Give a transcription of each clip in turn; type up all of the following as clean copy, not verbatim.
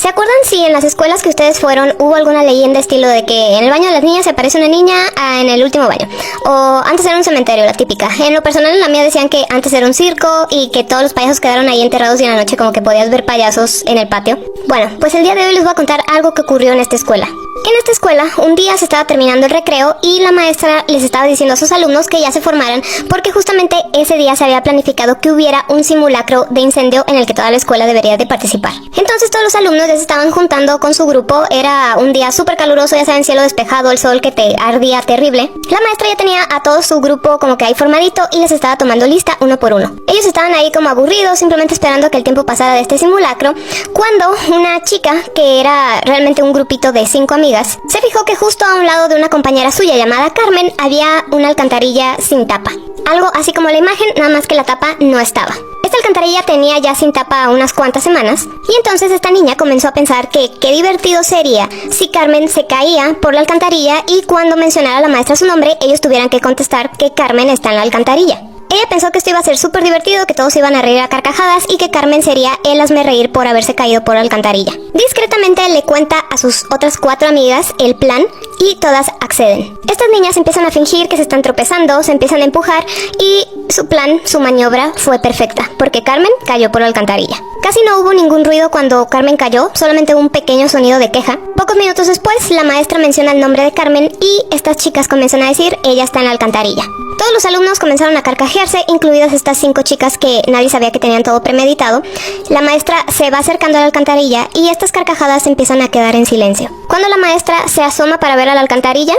¿Se acuerdan si en las escuelas que ustedes fueron hubo alguna leyenda estilo de que en el baño de las niñas se aparece una niña en el último baño? O antes era un cementerio, la típica. En lo personal en la mía decían que antes era un circo y que todos los payasos quedaron ahí enterrados y en la noche como que podías ver payasos en el patio. Bueno, pues el día de hoy les voy a contar algo que ocurrió en esta escuela. En esta escuela, un día se estaba terminando el recreo y la maestra les estaba diciendo a sus alumnos que ya se formaran porque justamente ese día se había planificado que hubiera un simulacro de incendio en el que toda la escuela debería de participar. Entonces todos los alumnos ya se estaban juntando con su grupo, era un día súper caluroso, ya saben, cielo despejado, el sol que te ardía terrible. La maestra ya tenía a todo su grupo como que ahí formadito y les estaba tomando lista uno por uno. Ellos estaban ahí como aburridos, simplemente esperando que el tiempo pasara de este simulacro, cuando una chica, que era realmente un grupito de 5 amigas, se fijó que justo a un lado de una compañera suya llamada Carmen había una alcantarilla sin tapa. Algo así como la imagen, nada más que la tapa no estaba. Esta alcantarilla tenía ya sin tapa unas cuantas semanas y entonces esta niña comenzó a pensar que qué divertido sería si Carmen se caía por la alcantarilla y cuando mencionara a la maestra su nombre ellos tuvieran que contestar que Carmen está en la alcantarilla. Ella pensó que esto iba a ser súper divertido, que todos iban a reír a carcajadas y que Carmen sería el hazmerreír por haberse caído por la alcantarilla. Discretamente le cuenta a sus otras 4 amigas el plan y todas acceden. Estas niñas empiezan a fingir que se están tropezando, se empiezan a empujar y su plan, su maniobra fue perfecta, porque Carmen cayó por la alcantarilla. Casi no hubo ningún ruido cuando Carmen cayó, solamente un pequeño sonido de queja. Pocos minutos después, la maestra menciona el nombre de Carmen y estas chicas comienzan a decir, ella está en la alcantarilla. Todos los alumnos comenzaron a carcajearse, incluidas estas 5 chicas que nadie sabía que tenían todo premeditado. La maestra se va acercando a la alcantarilla y estas carcajadas empiezan a quedar en silencio. Cuando la maestra se asoma para ver a la alcantarilla,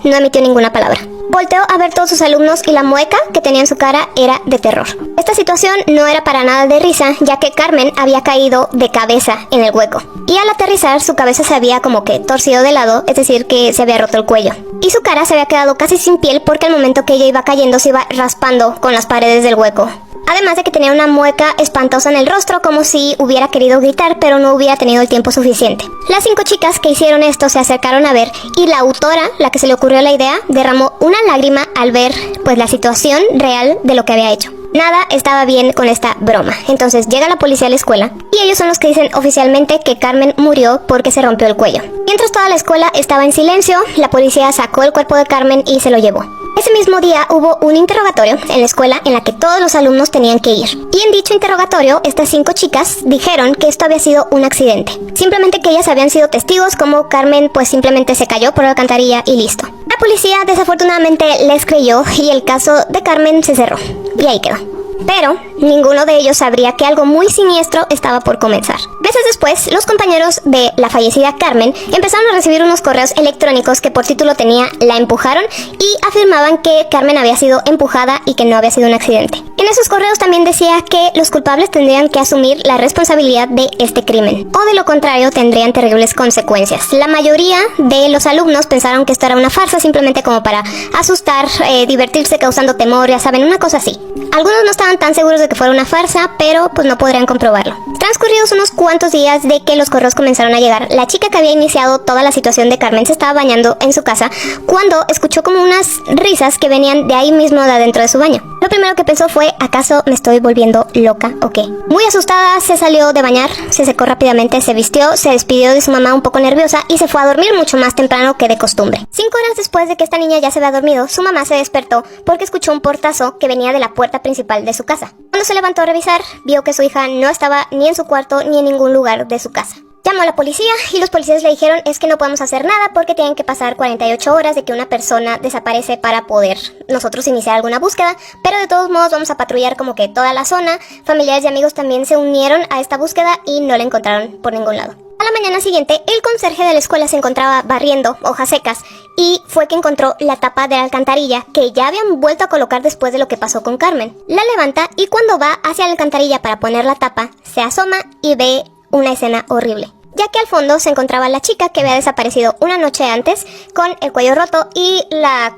no emitió ninguna palabra. Volteó a ver todos sus alumnos y la mueca que tenía en su cara era de terror. Esta situación no era para nada de risa, ya que Carmen había caído de cabeza en el hueco. Y al aterrizar su cabeza se había como que torcido de lado, es decir que se había roto el cuello. Y su cara se había quedado casi sin piel porque al momento que ella iba cayendo se iba raspando con las paredes del hueco. Además de que tenía una mueca espantosa en el rostro, como si hubiera querido gritar, pero no hubiera tenido el tiempo suficiente. Las 5 chicas que hicieron esto se acercaron a ver y la autora, la que se le ocurrió la idea, derramó una lágrima al ver pues la situación real de lo que había hecho. Nada estaba bien con esta broma. Entonces llega la policía a la escuela y ellos son los que dicen oficialmente que Carmen murió porque se rompió el cuello. Mientras toda la escuela estaba en silencio, la policía sacó el cuerpo de Carmen y se lo llevó. Ese mismo día hubo un interrogatorio en la escuela en la que todos los alumnos tenían que ir. Y en dicho interrogatorio, estas 5 chicas dijeron que esto había sido un accidente. Simplemente que ellas habían sido testigos, como Carmen pues simplemente se cayó por la alcantarilla y listo. La policía desafortunadamente les creyó y el caso de Carmen se cerró. Y ahí quedó. Pero ninguno de ellos sabría que algo muy siniestro estaba por comenzar. Meses después, los compañeros de la fallecida Carmen empezaron a recibir unos correos electrónicos que por título tenía "La empujaron" y afirmaban que Carmen había sido empujada y que no había sido un accidente. En esos correos también decía que los culpables tendrían que asumir la responsabilidad de este crimen, o de lo contrario tendrían terribles consecuencias. La mayoría de los alumnos pensaron que esto era una farsa, simplemente como para asustar, divertirse causando temor, ya saben, una cosa así. Algunos no estaban tan seguros de que fuera una farsa, pero pues no podrían comprobarlo. Transcurridos unos cuantos días de que los correos comenzaron a llegar, la chica que había iniciado toda la situación de Carmen se estaba bañando en su casa cuando escuchó como unas risas que venían de ahí mismo de adentro de su baño. Lo primero que pensó fue, ¿acaso me estoy volviendo loca o qué? Muy asustada se salió de bañar, se secó rápidamente, se vistió, se despidió de su mamá un poco nerviosa y se fue a dormir mucho más temprano que de costumbre. 5 horas después de que esta niña ya se había dormido, su mamá se despertó porque escuchó un portazo que venía de la puerta principal de su casa. Cuando se levantó a revisar, vio que su hija no estaba ni en su cuarto ni en ningún lugar de su casa. Llamó a la policía y los policías le dijeron es que no podemos hacer nada porque tienen que pasar 48 horas de que una persona desaparece para poder nosotros iniciar alguna búsqueda, pero de todos modos vamos a patrullar como que toda la zona. Familiares y amigos también se unieron a esta búsqueda y no la encontraron por ningún lado. A la mañana siguiente, el conserje de la escuela se encontraba barriendo hojas secas y fue que encontró la tapa de la alcantarilla que ya habían vuelto a colocar después de lo que pasó con Carmen. La levanta y cuando va hacia la alcantarilla para poner la tapa, se asoma y ve una escena horrible, ya que al fondo se encontraba la chica que había desaparecido una noche antes con el cuello roto y la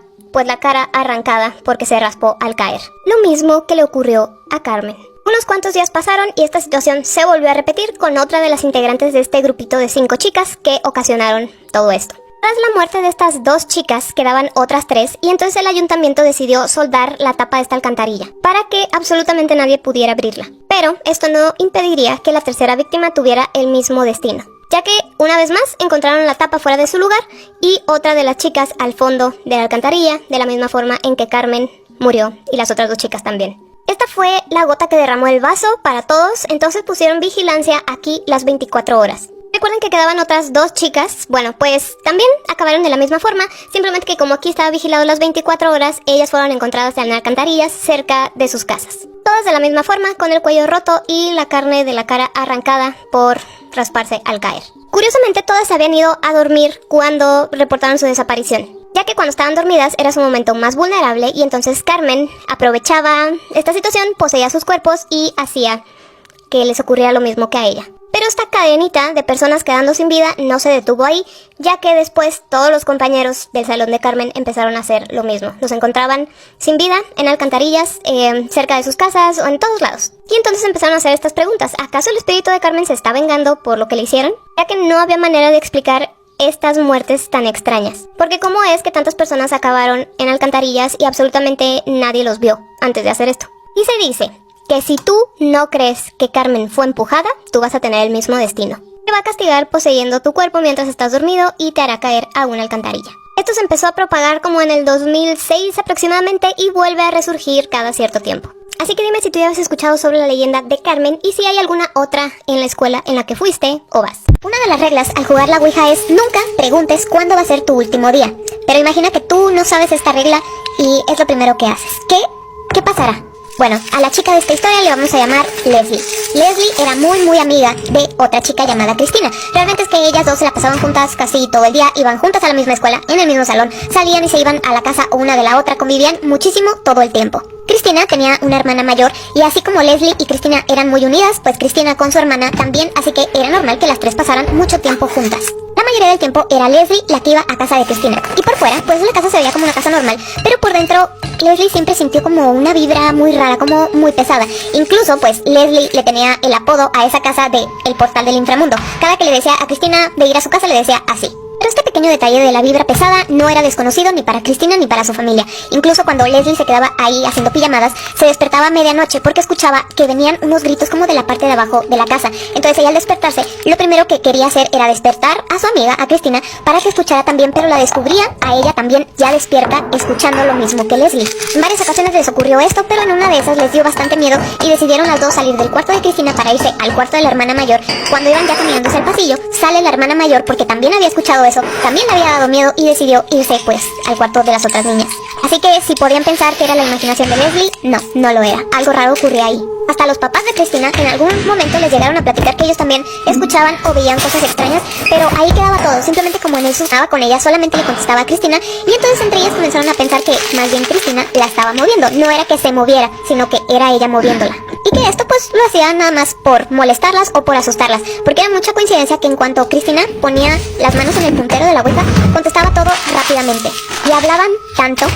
cara arrancada porque se raspó al caer. Lo mismo que le ocurrió a Carmen. Unos cuantos días pasaron y esta situación se volvió a repetir con otra de las integrantes de este grupito de 5 chicas que ocasionaron todo esto. Tras la muerte de estas 2 chicas quedaban otras 3 y entonces el ayuntamiento decidió soldar la tapa de esta alcantarilla para que absolutamente nadie pudiera abrirla. Pero esto no impediría que la tercera víctima tuviera el mismo destino, ya que una vez más encontraron la tapa fuera de su lugar y otra de las chicas al fondo de la alcantarilla, de la misma forma en que Carmen murió y las otras 2 chicas también. Esta fue la gota que derramó el vaso para todos, entonces pusieron vigilancia aquí las 24 horas. Recuerden que quedaban otras 2 chicas, bueno, pues también acabaron de la misma forma, simplemente que como aquí estaba vigilado las 24 horas, ellas fueron encontradas en alcantarillas cerca de sus casas. Todas de la misma forma, con el cuello roto y la carne de la cara arrancada por rasparse al caer. Curiosamente, todas se habían ido a dormir cuando reportaron su desaparición, ya que cuando estaban dormidas era su momento más vulnerable y entonces Carmen aprovechaba esta situación, poseía sus cuerpos y hacía que les ocurriera lo mismo que a ella. Pero esta cadenita de personas quedando sin vida no se detuvo ahí, ya que después todos los compañeros del salón de Carmen empezaron a hacer lo mismo. Los encontraban sin vida en alcantarillas, cerca de sus casas o en todos lados. Y entonces empezaron a hacer estas preguntas. ¿Acaso el espíritu de Carmen se está vengando por lo que le hicieron? Ya que no había manera de explicar estas muertes tan extrañas. Porque ¿cómo es que tantas personas acabaron en alcantarillas y absolutamente nadie los vio antes de hacer esto? Y se dice que si tú no crees que Carmen fue empujada, tú vas a tener el mismo destino. Te va a castigar poseyendo tu cuerpo mientras estás dormido y te hará caer a una alcantarilla. Esto se empezó a propagar como en el 2006 aproximadamente y vuelve a resurgir cada cierto tiempo. Así que dime si tú ya has escuchado sobre la leyenda de Carmen y si hay alguna otra en la escuela en la que fuiste o vas. Una de las reglas al jugar la Ouija es nunca preguntes cuándo va a ser tu último día. Pero imagina que tú no sabes esta regla y es lo primero que haces. ¿Qué pasará? Bueno, a la chica de esta historia le vamos a llamar Leslie. Leslie era muy amiga de otra chica llamada Cristina. Realmente es que ellas 2 se la pasaban juntas casi todo el día, iban juntas a la misma escuela, en el mismo salón, salían y se iban a la casa una de la otra, convivían muchísimo todo el tiempo. Cristina tenía una hermana mayor y así como Leslie y Cristina eran muy unidas, pues Cristina con su hermana también, así que era normal que las 3 pasaran mucho tiempo juntas. La mayoría del tiempo era Leslie la que iba a casa de Cristina. Y por fuera, pues la casa se veía como una casa normal, pero por dentro Leslie siempre sintió como una vibra muy rara, como muy pesada. Incluso, pues Leslie le tenía el apodo a esa casa de el portal del inframundo. Cada que le decía a Cristina de ir a su casa le decía así. Pero este pequeño detalle de la vibra pesada no era desconocido ni para Cristina ni para su familia. Incluso cuando Leslie se quedaba ahí haciendo pijamadas, se despertaba a medianoche porque escuchaba que venían unos gritos como de la parte de abajo de la casa. Entonces ella al despertarse, lo primero que quería hacer era despertar a su amiga, a Cristina, para que escuchara también, pero la descubría a ella también ya despierta, escuchando lo mismo que Leslie. En varias ocasiones les ocurrió esto, pero en una de esas les dio bastante miedo y decidieron las 2 salir del cuarto de Cristina para irse al cuarto de la hermana mayor. Cuando iban ya caminando hacia el pasillo, sale la hermana mayor porque también había escuchado eso, también le había dado miedo y decidió irse pues al cuarto de las otras niñas. Así que si podían pensar que era la imaginación de Leslie, no lo era. Algo raro ocurría ahí. Hasta los papás de Cristina en algún momento les llegaron a platicar que ellos también escuchaban o veían cosas extrañas, pero ahí quedaba todo. Simplemente como en él estaba con ella, solamente le contestaba a Cristina y entonces entre ellas comenzaron a pensar que más bien Cristina la estaba moviendo. No era que se moviera, sino que era ella moviéndola. Y que esto pues lo hacía nada más por molestarlas o por asustarlas, porque era mucha coincidencia que en cuanto Cristina ponía las manos en el puntero de la Ouija, contestaba todo rápidamente. Y hablaban tanto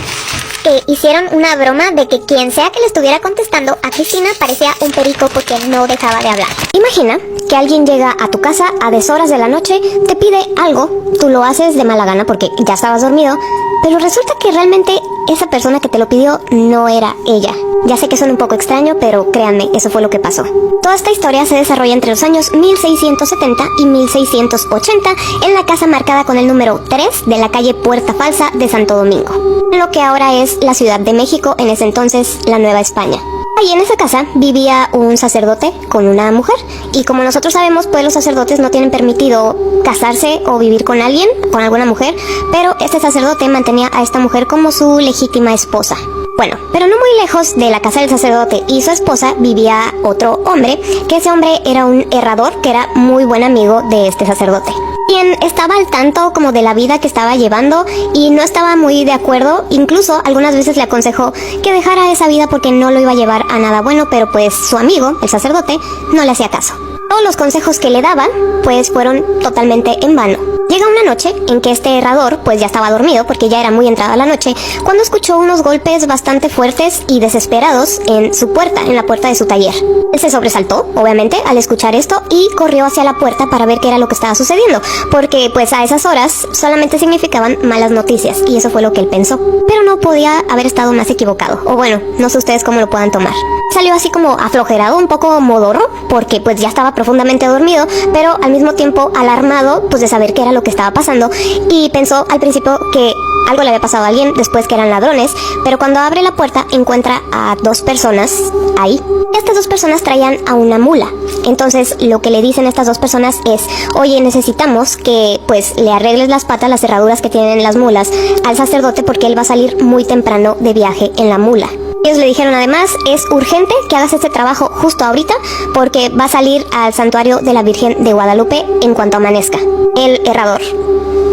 que hicieron una broma de que quien sea que le estuviera contestando a Cristina parecía un perico porque no dejaba de hablar. Imagina que alguien llega a tu casa a deshoras de la noche, te pide algo, tú lo haces de mala gana porque ya estabas dormido, pero resulta que realmente esa persona que te lo pidió no era ella. Ya sé que suena un poco extraño, pero créanme, eso fue lo que pasó. Toda esta historia se desarrolla entre los años 1670 y 1680 en la casa marcada con el número 3 de la calle Puerta Falsa de Santo Domingo, en lo que ahora es la Ciudad de México, en ese entonces la Nueva España. Ahí en esa casa vivía un sacerdote con una mujer, y como nosotros sabemos, pues los sacerdotes no tienen permitido casarse o vivir con alguien, con alguna mujer, pero este sacerdote mantenía a esta mujer como su legítima esposa. Bueno, pero no muy lejos de la casa del sacerdote y su esposa vivía otro hombre, que ese hombre era un herrador que era muy buen amigo de este sacerdote, quien estaba al tanto como de la vida que estaba llevando y no estaba muy de acuerdo. Incluso algunas veces le aconsejó que dejara esa vida porque no lo iba a llevar a nada bueno, pero pues su amigo, el sacerdote, no le hacía caso. Todos los consejos que le daban pues fueron totalmente en vano. Llega una noche en que este herrador pues ya estaba dormido porque ya era muy entrada la noche, cuando escuchó unos golpes bastante fuertes y desesperados en su puerta, en la puerta de su taller. Él se sobresaltó, obviamente, al escuchar esto y corrió hacia la puerta para ver qué era lo que estaba sucediendo, porque pues a esas horas solamente significaban malas noticias y eso fue lo que él pensó. Pero no podía haber estado más equivocado, o bueno, no sé ustedes cómo lo puedan tomar. Salió así como aflojerado, un poco modorro, porque pues ya estaba profundamente dormido, pero al mismo tiempo alarmado pues de saber qué era lo que estaba pasando, y pensó al principio que algo le había pasado a alguien, después que eran ladrones, pero cuando abre la puerta encuentra a dos personas ahí. Estas dos personas traían a una mula. Entonces lo que le dicen estas dos personas es: oye, necesitamos que pues le arregles las patas, las cerraduras que tienen las mulas al sacerdote, porque él va a salir muy temprano de viaje en la mula. Ellos le dijeron además: es urgente que hagas este trabajo justo ahorita, porque va a salir al santuario de la Virgen de Guadalupe en cuanto amanezca. El herrador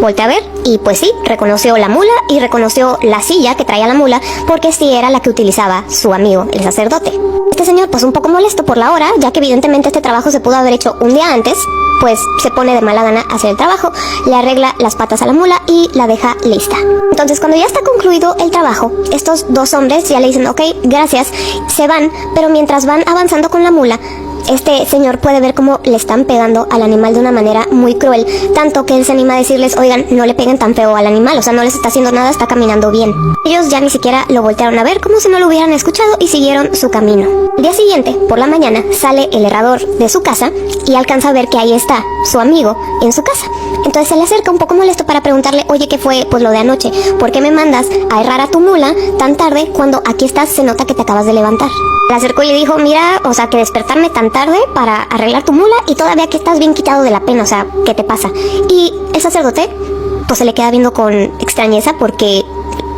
voltea a ver y pues sí, reconoció la mula y reconoció la silla que traía la mula, porque sí era la que utilizaba su amigo, el sacerdote. Este señor, pues un poco molesto por la hora, ya que evidentemente este trabajo se pudo haber hecho un día antes, pues se pone de mala gana a hacer el trabajo, le arregla las patas a la mula y la deja lista. Entonces, cuando ya está concluido el trabajo, estos dos hombres ya le dicen: ok, gracias, se van, pero mientras van avanzando con la mula, este señor puede ver cómo le están pegando al animal de una manera muy cruel, tanto que él se anima a decirles: oigan, no le peguen tan feo al animal, o sea, no les está haciendo nada, está caminando bien. Ellos ya ni siquiera lo voltearon a ver, como si no lo hubieran escuchado, y siguieron su camino. El día siguiente, por la mañana, sale el herrador de su casa y alcanza a ver que ahí está su amigo en su casa. Entonces se le acerca un poco molesto para preguntarle: oye, ¿qué fue pues lo de anoche? ¿Por qué me mandas a herrar a tu mula tan tarde cuando aquí estás, se nota que te acabas de levantar? Le acercó y le dijo: mira, o sea, que despertarme tan tarde para arreglar tu mula y todavía que estás bien quitado de la pena, o sea, ¿qué te pasa? Y el sacerdote pues se le queda viendo con extrañeza porque,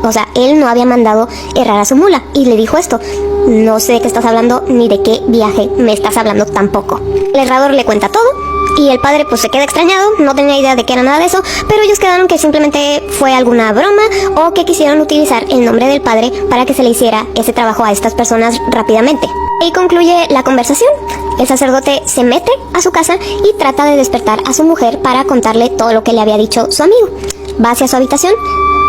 o sea, él no había mandado herrar a su mula, y le dijo esto: no sé de qué estás hablando ni de qué viaje me estás hablando tampoco. El herrador le cuenta todo y el padre pues se queda extrañado, no tenía idea de que era nada de eso, pero ellos quedaron que simplemente fue alguna broma o que quisieron utilizar el nombre del padre para que se le hiciera ese trabajo a estas personas rápidamente. Y concluye la conversación. El sacerdote se mete a su casa y trata de despertar a su mujer para contarle todo lo que le había dicho su amigo. Va hacia su habitación,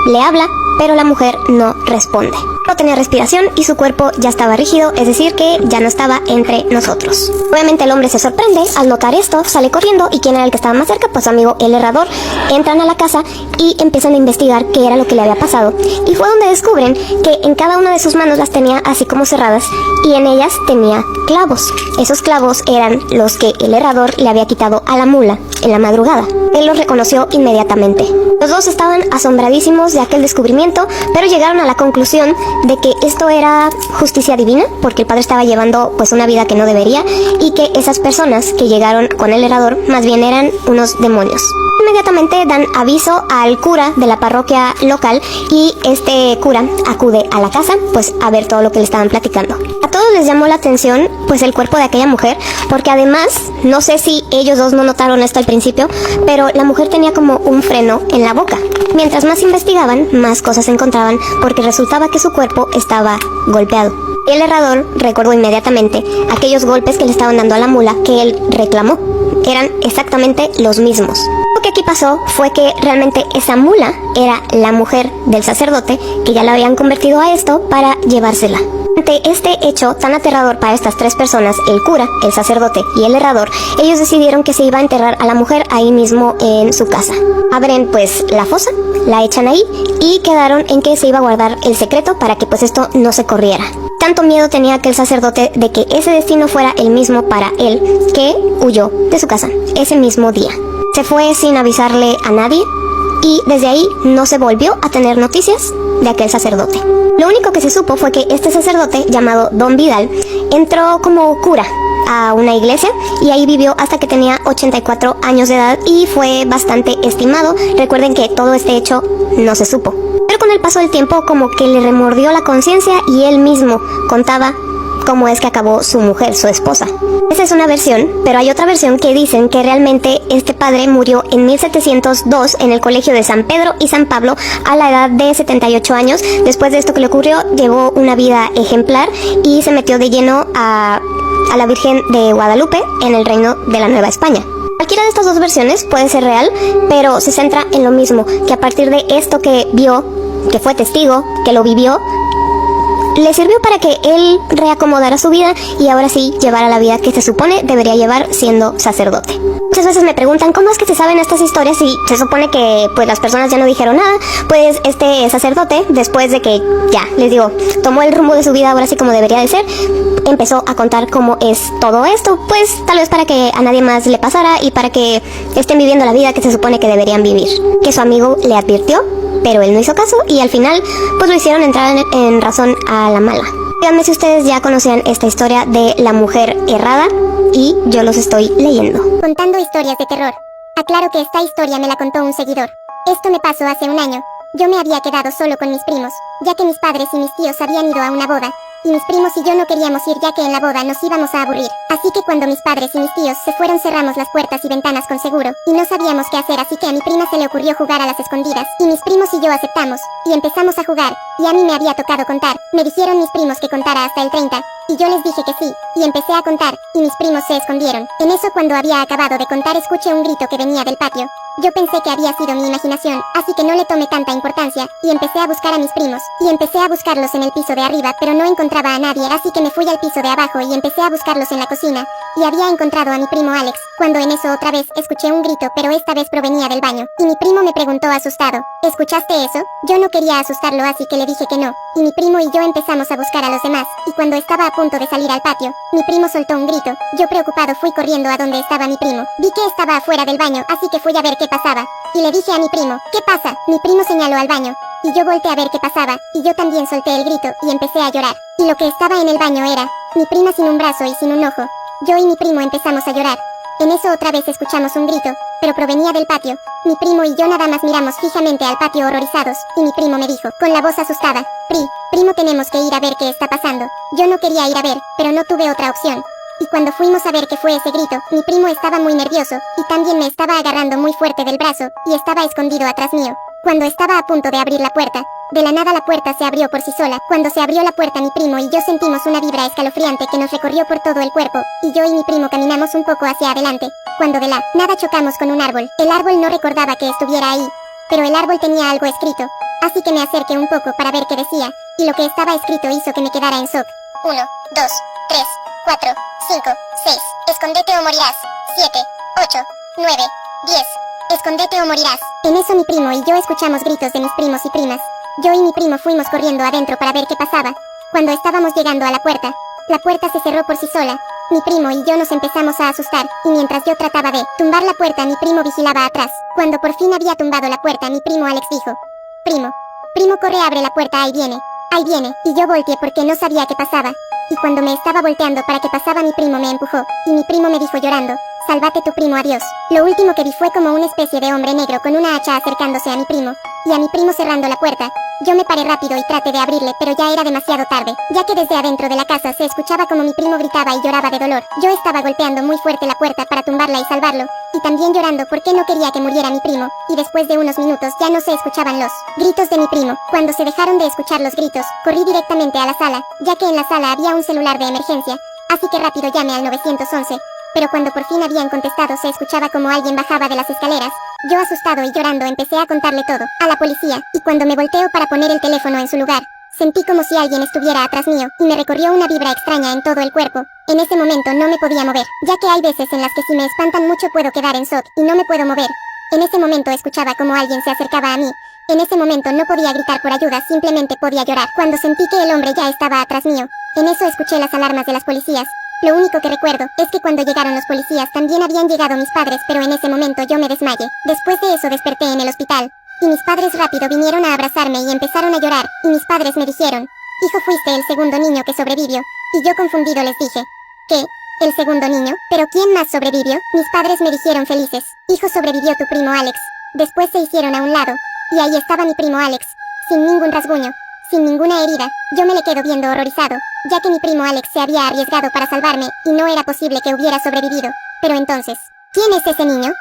le habla, pero la mujer no responde. No tenía respiración y su cuerpo ya estaba rígido, es decir que ya no estaba entre nosotros. Obviamente el hombre se sorprende al notar esto, sale corriendo, y ¿quién era el que estaba más cerca? Pues su amigo, el herrador. Entran a la casa y empiezan a investigar qué era lo que le había pasado, y fue donde descubren que en cada una de sus manos las tenía así como cerradas, y en ellas tenía clavos. Esos clavos eran los que el herrador le había quitado a la mula en la madrugada. Él los reconoció inmediatamente. Los dos estaban asombradísimos de aquel descubrimiento, pero llegaron a la conclusión de que esto era justicia divina, porque el padre estaba llevando pues una vida que no debería, y que esas personas que llegaron con el herrador más bien eran unos demonios. Inmediatamente dan aviso al cura de la parroquia local, y este cura acude a la casa pues a ver todo lo que le estaban platicando. A todos les llamó la atención pues el cuerpo de aquella mujer, porque además, no sé si ellos dos no notaron esto al principio, pero la mujer tenía como un freno en la boca. Mientras más investigaban, más cosas encontraban, porque resultaba que su cuerpo estaba golpeado. El herrador recordó inmediatamente aquellos golpes que le estaban dando a la mula que él reclamó. Eran exactamente los mismos. Lo que aquí pasó fue que realmente esa mula era la mujer del sacerdote, que ya la habían convertido a esto para llevársela. Ante este hecho tan aterrador para estas tres personas, el cura, el sacerdote y el herrador, ellos decidieron que se iba a enterrar a la mujer ahí mismo en su casa. Abren pues la fosa, la echan ahí, y quedaron en que se iba a guardar el secreto para que pues esto no se corriera. Tanto miedo tenía aquel sacerdote de que ese destino fuera el mismo para él, que huyó de su casa ese mismo día. Se fue sin avisarle a nadie, y desde ahí no se volvió a tener noticias de aquel sacerdote. Lo único que se supo fue que este sacerdote, llamado Don Vidal, entró como cura a una iglesia y ahí vivió hasta que tenía 84 años de edad y fue bastante estimado. Recuerden que todo este hecho no se supo. Pero con el paso del tiempo como que le remordió la conciencia y él mismo contaba cómo es que acabó su mujer, su esposa. Esa es una versión, pero hay otra versión que dicen que realmente este padre murió en 1702 en el colegio de San Pedro y San Pablo a la edad de 78 años. Después de esto que le ocurrió, llevó una vida ejemplar y se metió de lleno a la Virgen de Guadalupe en el reino de la Nueva España. Cualquiera de estas dos versiones puede ser real, pero se centra en lo mismo, que a partir de esto que vio, que fue testigo, que lo vivió, le sirvió para que él reacomodara su vida y ahora sí llevara la vida que se supone debería llevar siendo sacerdote. Muchas veces me preguntan cómo es que se saben estas historias si se supone que pues las personas ya no dijeron nada. Pues este sacerdote, después de que ya, les digo, tomó el rumbo de su vida ahora sí como debería de ser, empezó a contar cómo es todo esto, pues tal vez para que a nadie más le pasara y para que estén viviendo la vida que se supone que deberían vivir. Que su amigo le advirtió, pero él no hizo caso y al final pues lo hicieron entrar en razón a la mala. Díganme si ustedes ya conocían esta historia de la mujer errada y yo los estoy leyendo. Contando historias de terror. Aclaro que esta historia me la contó un seguidor. Esto me pasó hace un año. Yo me había quedado solo con mis primos, ya que mis padres y mis tíos habían ido a una boda, y mis primos y yo no queríamos ir ya que en la boda nos íbamos a aburrir. Así que cuando mis padres y mis tíos se fueron cerramos las puertas y ventanas con seguro, y no sabíamos qué hacer, así que a mi prima se le ocurrió jugar a las escondidas, y mis primos y yo aceptamos, y empezamos a jugar, y a mí me había tocado contar. Me dijeron mis primos que contara hasta el 30, y yo les dije que sí, y empecé a contar, y mis primos se escondieron. En eso cuando había acabado de contar escuché un grito que venía del patio. Yo pensé que había sido mi imaginación, así que no le tomé tanta importancia, y empecé a buscar a mis primos, y empecé a buscarlos en el piso de arriba, pero no encontraba a nadie, así que me fui al piso de abajo y empecé a buscarlos en la cocina, y había encontrado a mi primo Alex, cuando en eso otra vez escuché un grito, pero esta vez provenía del baño, y mi primo me preguntó asustado, ¿escuchaste eso? Yo no quería asustarlo, así que le dije que no, y mi primo y yo empezamos a buscar a los demás, y cuando estaba a punto de salir al patio, mi primo soltó un grito. Yo preocupado fui corriendo a donde estaba mi primo, vi que estaba afuera del baño, así que fui a ver qué pasaba, y le dije a mi primo, ¿qué pasa? Mi primo señaló al baño, y yo volteé a ver qué pasaba, y yo también solté el grito, y empecé a llorar, y lo que estaba en el baño era, mi prima sin un brazo y sin un ojo. Yo y mi primo empezamos a llorar. En eso otra vez escuchamos un grito, pero provenía del patio. Mi primo y yo nada más miramos fijamente al patio horrorizados, y mi primo me dijo, con la voz asustada, primo tenemos que ir a ver qué está pasando. Yo no quería ir a ver, pero no tuve otra opción. Y cuando fuimos a ver qué fue ese grito, mi primo estaba muy nervioso, y también me estaba agarrando muy fuerte del brazo, y estaba escondido atrás mío. Cuando estaba a punto de abrir la puerta, de la nada la puerta se abrió por sí sola. Cuando se abrió la puerta mi primo y yo sentimos una vibra escalofriante que nos recorrió por todo el cuerpo, y yo y mi primo caminamos un poco hacia adelante, cuando de la nada chocamos con un árbol. El árbol no recordaba que estuviera ahí, pero el árbol tenía algo escrito, así que me acerqué un poco para ver qué decía, y lo que estaba escrito hizo que me quedara en shock. 1, 2, 3, 4, 5, 6, escondete o morirás. 7, 8, 9, 10, escondete o morirás. En eso mi primo y yo escuchamos gritos de mis primos y primas. Yo y mi primo fuimos corriendo adentro para ver qué pasaba. Cuando estábamos llegando a la puerta se cerró por sí sola. Mi primo y yo nos empezamos a asustar, y mientras yo trataba de tumbar la puerta mi primo vigilaba atrás. Cuando por fin había tumbado la puerta mi primo Alex dijo, primo corre, abre la puerta, ahí viene, y yo volteé porque no sabía qué pasaba. Y cuando me estaba volteando para que pasaba mi primo me empujó, y mi primo me dijo llorando, sálvate tu primo, adiós. Lo último que vi fue como una especie de hombre negro con una hacha acercándose a mi primo, y a mi primo cerrando la puerta. Yo me paré rápido y traté de abrirle, pero ya era demasiado tarde, ya que desde adentro de la casa se escuchaba como mi primo gritaba y lloraba de dolor. Yo estaba golpeando muy fuerte la puerta para tumbarla y salvarlo, y también llorando porque no quería que muriera mi primo, y después de unos minutos ya no se escuchaban los gritos de mi primo. Cuando se dejaron de escuchar los gritos, corrí directamente a la sala, ya que en la sala había un celular de emergencia, así que rápido llamé al 911. Pero cuando por fin habían contestado se escuchaba como alguien bajaba de las escaleras. Yo asustado y llorando empecé a contarle todo a la policía, y cuando me volteo para poner el teléfono en su lugar, sentí como si alguien estuviera atrás mío, y me recorrió una vibra extraña en todo el cuerpo. En ese momento no me podía mover, ya que hay veces en las que si me espantan mucho puedo quedar en shock, y no me puedo mover. En ese momento escuchaba como alguien se acercaba a mí. En ese momento no podía gritar por ayuda, simplemente podía llorar. Cuando sentí que el hombre ya estaba atrás mío, en eso escuché las alarmas de las policías. Lo único que recuerdo es que cuando llegaron los policías también habían llegado mis padres, pero en ese momento yo me desmayé. Después de eso desperté en el hospital, y mis padres rápido vinieron a abrazarme y empezaron a llorar, y mis padres me dijeron, hijo, fuiste el segundo niño que sobrevivió, y yo confundido les dije, ¿qué? ¿El segundo niño? ¿Pero quién más sobrevivió? Mis padres me dijeron felices, hijo, sobrevivió tu primo Alex. Después se hicieron a un lado, y ahí estaba mi primo Alex, sin ningún rasguño, sin ninguna herida. Yo me le quedo viendo horrorizado, ya que mi primo Alex se había arriesgado para salvarme, y no era posible que hubiera sobrevivido. Pero entonces, ¿quién es ese niño?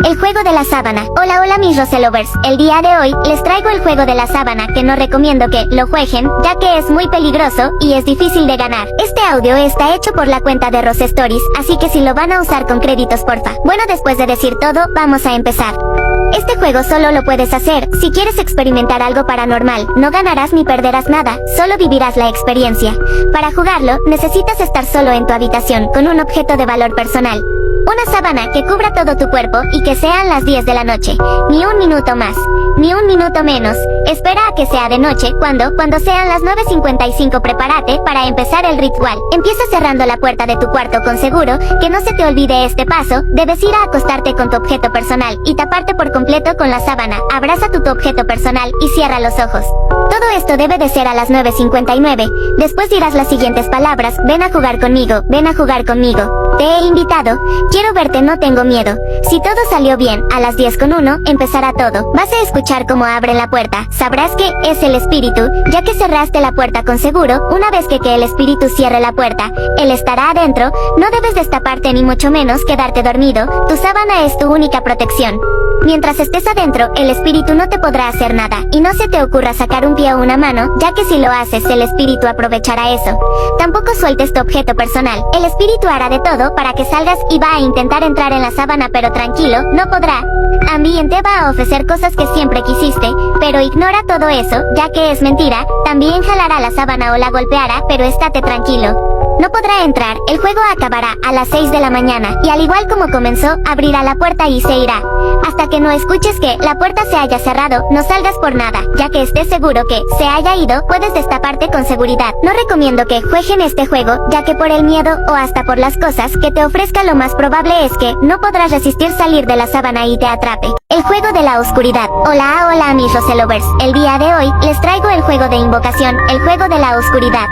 El juego de la sábana. Hola mis Roselovers, el día de hoy les traigo el juego de la sábana que no recomiendo que lo jueguen, ya que es muy peligroso y es difícil de ganar. Este audio está hecho por la cuenta de Rose Stories, así que si lo van a usar con créditos porfa. Bueno, después de decir todo, vamos a empezar. Este juego solo lo puedes hacer si quieres experimentar algo paranormal. No ganarás ni perderás nada, solo vivirás la experiencia. Para jugarlo, necesitas estar solo en tu habitación con un objeto de valor personal. Una sábana que cubra todo tu cuerpo y que sean las 10 de la noche. Ni un minuto más, ni un minuto menos. Espera a que sea de noche. Cuando sean las 9:55 prepárate para empezar el ritual. Empieza cerrando la puerta de tu cuarto con seguro. Que no se te olvide este paso. Debes ir a acostarte con tu objeto personal y taparte por completo con la sábana. Abraza tu objeto personal y cierra los ojos. Todo esto debe de ser a las 9:59. Después dirás las siguientes palabras: ven a jugar conmigo, ven a jugar conmigo. Te he invitado. Quiero verte, no tengo miedo. Si todo salió bien, a las 10:01 empezará todo. Vas a escuchar cómo abren la puerta. Sabrás que es el espíritu, ya que cerraste la puerta con seguro. Una vez que el espíritu cierre la puerta, él estará adentro. No debes destaparte ni mucho menos quedarte dormido. Tu sábana es tu única protección. Mientras estés adentro, el espíritu no te podrá hacer nada. Y no se te ocurra sacar un pie o una mano, ya que si lo haces, el espíritu aprovechará eso. Tampoco sueltes tu objeto personal. El espíritu hará de todo para que salgas y va a intentar entrar en la sábana, pero tranquilo, no podrá. También te va a ofrecer cosas que siempre quisiste, pero ignora todo eso, ya que es mentira. También jalará la sábana o la golpeará, pero estate tranquilo. No podrá entrar. El juego acabará a las 6 de la mañana, y al igual como comenzó, abrirá la puerta y se irá. Hasta que no escuches que la puerta se haya cerrado, no salgas por nada, ya que estés seguro que se haya ido, puedes destaparte con seguridad. No recomiendo que jueguen este juego, ya que por el miedo o hasta por las cosas que te ofrezca, lo más probable es que no podrás resistir salir de la sábana y te atrape. El juego de la oscuridad. Hola mis Roselovers, el día de hoy les traigo el juego de invocación, el juego de la oscuridad.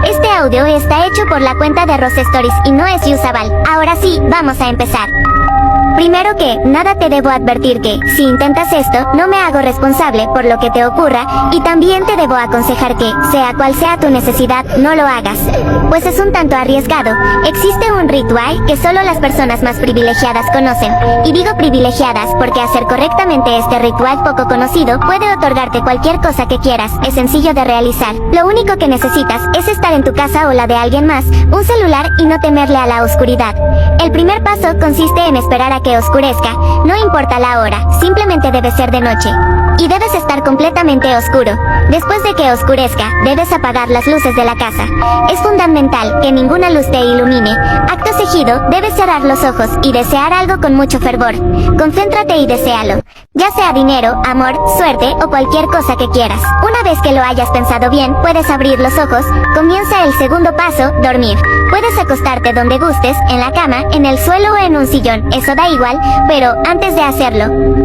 Este audio está hecho por la cuenta de Rose Stories y no es Usable. Ahora sí, vamos a empezar. Primero que nada te debo advertir que, si intentas esto, no me hago responsable por lo que te ocurra, y también te debo aconsejar que, sea cual sea tu necesidad, no lo hagas, pues es un tanto arriesgado. Existe un ritual que solo las personas más privilegiadas conocen, y digo privilegiadas porque hacer correctamente este ritual poco conocido puede otorgarte cualquier cosa que quieras. Es sencillo de realizar. Lo único que necesitas es estar en tu casa o la de alguien más, un celular y no temerle a la oscuridad. El primer paso consiste en esperar a que oscurezca, no importa la hora, simplemente debe ser de noche. Y debes estar completamente oscuro. Después de que oscurezca, debes apagar las luces de la casa. Es fundamental que ninguna luz te ilumine. Acto seguido, debes cerrar los ojos y desear algo con mucho fervor. Concéntrate y deséalo. Ya sea dinero, amor, suerte o cualquier cosa que quieras. Una vez que lo hayas pensado bien, puedes abrir los ojos. Comienza el segundo paso, dormir. Puedes acostarte donde gustes, en la cama, en el suelo o en un sillón, eso da igual, pero antes de hacerlo,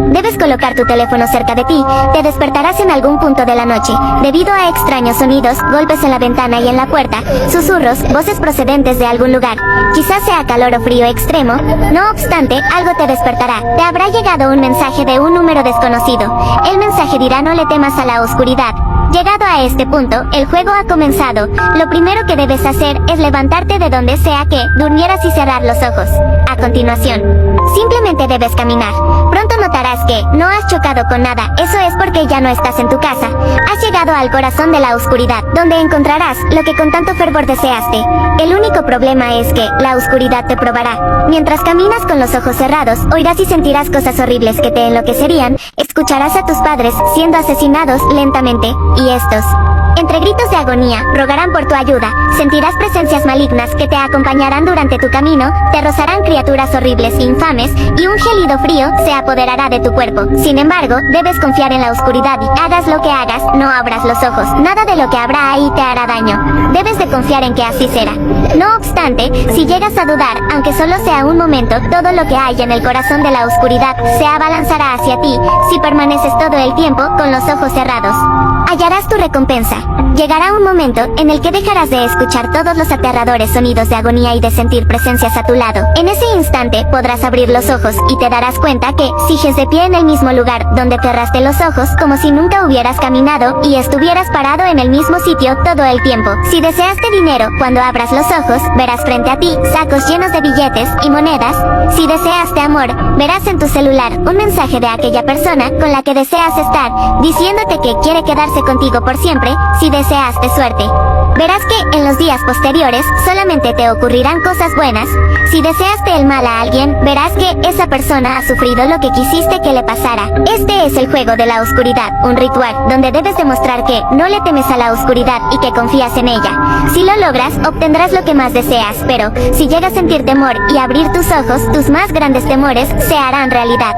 debes colocar tu teléfono cerca de ti. Te despertarás en algún punto de la noche, debido a extraños sonidos, golpes en la ventana y en la puerta, susurros, voces procedentes de algún lugar. Quizás sea calor o frío extremo. No obstante, algo te despertará. Te habrá llegado un mensaje de un número desconocido. El mensaje dirá: no le temas a la oscuridad. Llegado a este punto, el juego ha comenzado. Lo primero que debes hacer es levantarte de donde sea que durmieras y cerrar los ojos. A continuación, simplemente debes caminar. Pronto notarás que no has chocado con nada. Eso es porque ya no estás en tu casa. Has llegado al corazón de la oscuridad, donde encontrarás lo que con tanto fervor deseaste. El único problema es que la oscuridad te probará. Mientras caminas con los ojos cerrados, oirás y sentirás cosas horribles que te enloquecerían. Escucharás a tus padres siendo asesinados lentamente, y estos, entre gritos de agonía, rogarán por tu ayuda. Sentirás presencias malignas que te acompañarán durante tu camino, te rozarán criaturas horribles e infames, y un gélido frío se apoderará de tu cuerpo. Sin embargo, debes confiar en la oscuridad y, hagas lo que hagas, no abras los ojos. Nada de lo que habrá ahí te hará daño. Debes de confiar en que así será. No obstante, si llegas a dudar, aunque solo sea un momento, todo lo que hay en el corazón de la oscuridad se abalanzará hacia ti, si permaneces todo el tiempo con los ojos cerrados. hallarás tu recompensa. Llegará un momento en el que dejarás de escuchar todos los aterradores sonidos de agonía y de sentir presencias a tu lado. En ese instante podrás abrir los ojos y te darás cuenta que sigues de pie en el mismo lugar donde cerraste los ojos, como si nunca hubieras caminado y estuvieras parado en el mismo sitio todo el tiempo. Si deseaste dinero, cuando abras los ojos, verás frente a ti sacos llenos de billetes y monedas. Si deseaste amor, verás en tu celular un mensaje de aquella persona con la que deseas estar, diciéndote que quiere quedarse contigo por siempre. Si deseaste suerte, verás que en los días posteriores solamente te ocurrirán cosas buenas. Si deseaste el mal a alguien, verás que esa persona ha sufrido lo que quisiste que le pasara. Este es el juego de la oscuridad, un ritual donde debes demostrar que no le temes a la oscuridad y que confías en ella. Si lo logras, obtendrás lo que más deseas, pero si llegas a sentir temor y abrir tus ojos, tus más grandes temores se harán realidad.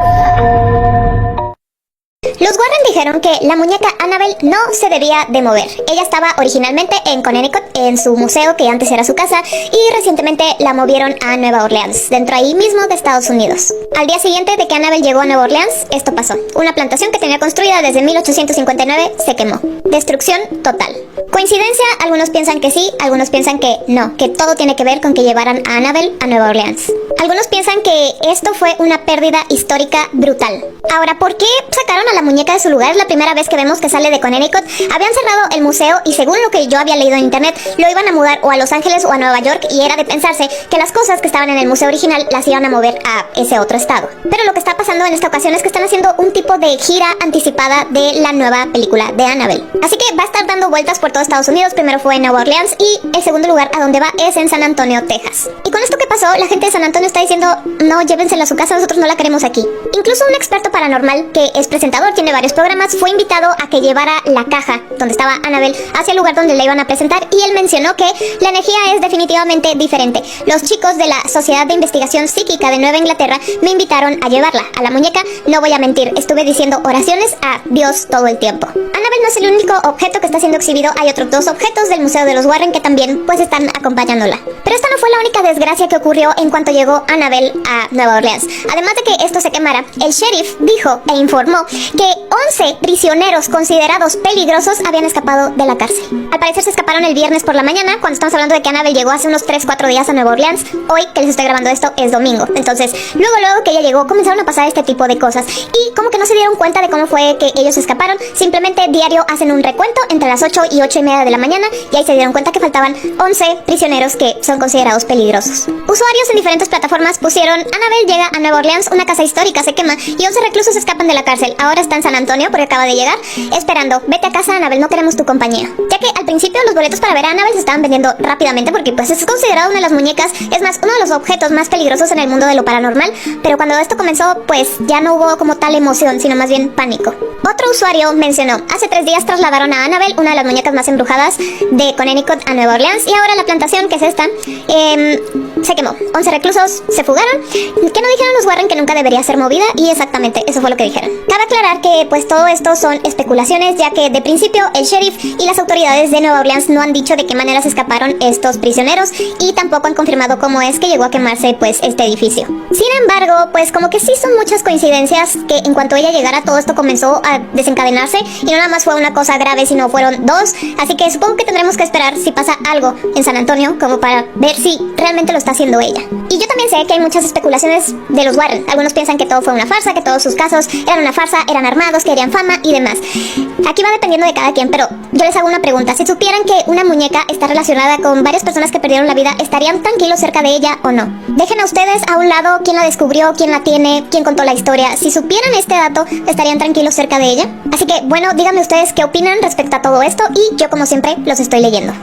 Los Warren dijeron que la muñeca Annabelle no se debía de mover. Ella estaba originalmente en Connecticut, en su museo que antes era su casa, y recientemente la movieron a Nueva Orleans, dentro ahí mismo de Estados Unidos. Al día siguiente de que Annabelle llegó a Nueva Orleans, esto pasó. Una plantación que tenía construida desde 1859 se quemó. Destrucción total. ¿Coincidencia? Algunos piensan que sí, algunos piensan que no, que todo tiene que ver con que llevaran a Annabelle a Nueva Orleans. Algunos piensan que esto fue una pérdida histórica brutal. Ahora, ¿por qué sacaron a la muñeca de su lugar? Es la primera vez que vemos que sale de Connecticut. Habían cerrado el museo y según lo que yo había leído en internet, lo iban a mudar o a Los Ángeles o a Nueva York, y era de pensarse que las cosas que estaban en el museo original las iban a mover a ese otro estado. Pero lo que está pasando en esta ocasión es que están haciendo un tipo de gira anticipada de la nueva película de Annabelle. Así que va a estar dando vueltas por todo Estados Unidos. Primero fue en Nueva Orleans y el segundo lugar a donde va es en San Antonio, Texas. Y con esto que pasó, la gente de San Antonio está diciendo, no, llévensela a su casa, nosotros no la queremos aquí. Incluso un experto paranormal que es presentador, tiene varios programas, fue invitado a que llevara la caja donde estaba Annabelle hacia el lugar donde la iban a presentar, y él mencionó que la energía es definitivamente diferente. Los chicos de la Sociedad de Investigación Psíquica de Nueva Inglaterra me invitaron a llevarla. A la muñeca, no voy a mentir, estuve diciendo oraciones a Dios todo el tiempo. Annabelle no es el único objeto que está siendo exhibido, hay otros dos objetos del Museo de los Warren que también pues están acompañándola. Pero esta no fue la única desgracia que ocurrió en cuanto llegó Annabelle a Nueva Orleans. Además de que esto se quemara, el sheriff dijo e informó que 11 prisioneros considerados peligrosos habían escapado de la cárcel. Al parecer se escaparon el viernes por la mañana, cuando estamos hablando de que Annabelle llegó hace unos 3-4 días a Nueva Orleans. Hoy que les estoy grabando esto es domingo. Entonces, luego que ella llegó, comenzaron a pasar este tipo de cosas. Y como que no se dieron cuenta de cómo fue que ellos escaparon. Simplemente diario hacen un recuento entre las 8 y 8:30 de la mañana, y ahí se dieron cuenta que faltaban 11 prisioneros que son considerados peligrosos. Usuarios en diferentes plataformas pusieron: Annabelle llega a Nueva Orleans, una casa histórica se quema y 11 reclusos escapan de la cárcel. Ahora está en San Antonio porque acaba de llegar, esperando. Vete a casa, Annabelle, no queremos tu compañía. Ya que al principio los boletos para ver a Annabelle se estaban vendiendo rápidamente porque pues es considerado una de las muñecas, es más, uno de los objetos más peligrosos en el mundo de lo paranormal. Pero cuando esto comenzó, pues ya no hubo como tal emoción, sino más bien pánico. Otro usuario mencionó: hace 3 días trasladaron a Annabelle, una de las muñecas más embrujadas de Connecticut, a Nueva Orleans, y ahora la plantación, que es esta, se quemó. 11 reclusos se fugaron. ¿Qué no dijeron los Warren? Que nunca debería ser movida, y exactamente eso fue lo que dijeron. Cabe aclarar que pues todo esto son especulaciones, ya que de principio el sheriff y las autoridades de Nueva Orleans no han dicho de qué manera se escaparon estos prisioneros, y tampoco han confirmado cómo es que llegó a quemarse pues este edificio. Sin embargo, pues como que sí son muchas coincidencias que en cuanto ella llegara todo esto comenzó a desencadenarse, y no nada más fue una cosa grave, sino fueron dos. Así que supongo que tendremos que esperar si pasa algo en San Antonio como para ver si realmente lo está haciendo ella. Y yo también sé que hay muchas especulaciones de los Warren. Algunos piensan que todo fue una farsa, que todos sus casos eran una farsa, eran armados, querían fama y demás. Aquí va dependiendo de cada quien, pero yo les hago una pregunta: si supieran que una muñeca está relacionada con varias personas que perdieron la vida, ¿estarían tranquilos cerca de ella o no? Dejen a ustedes a un lado quién la descubrió, quién la tiene, quién contó la historia. Si supieran este dato, ¿estarían tranquilos cerca de ella? Así que bueno, díganme ustedes qué opinan respecto a todo esto, y yo como siempre los estoy leyendo.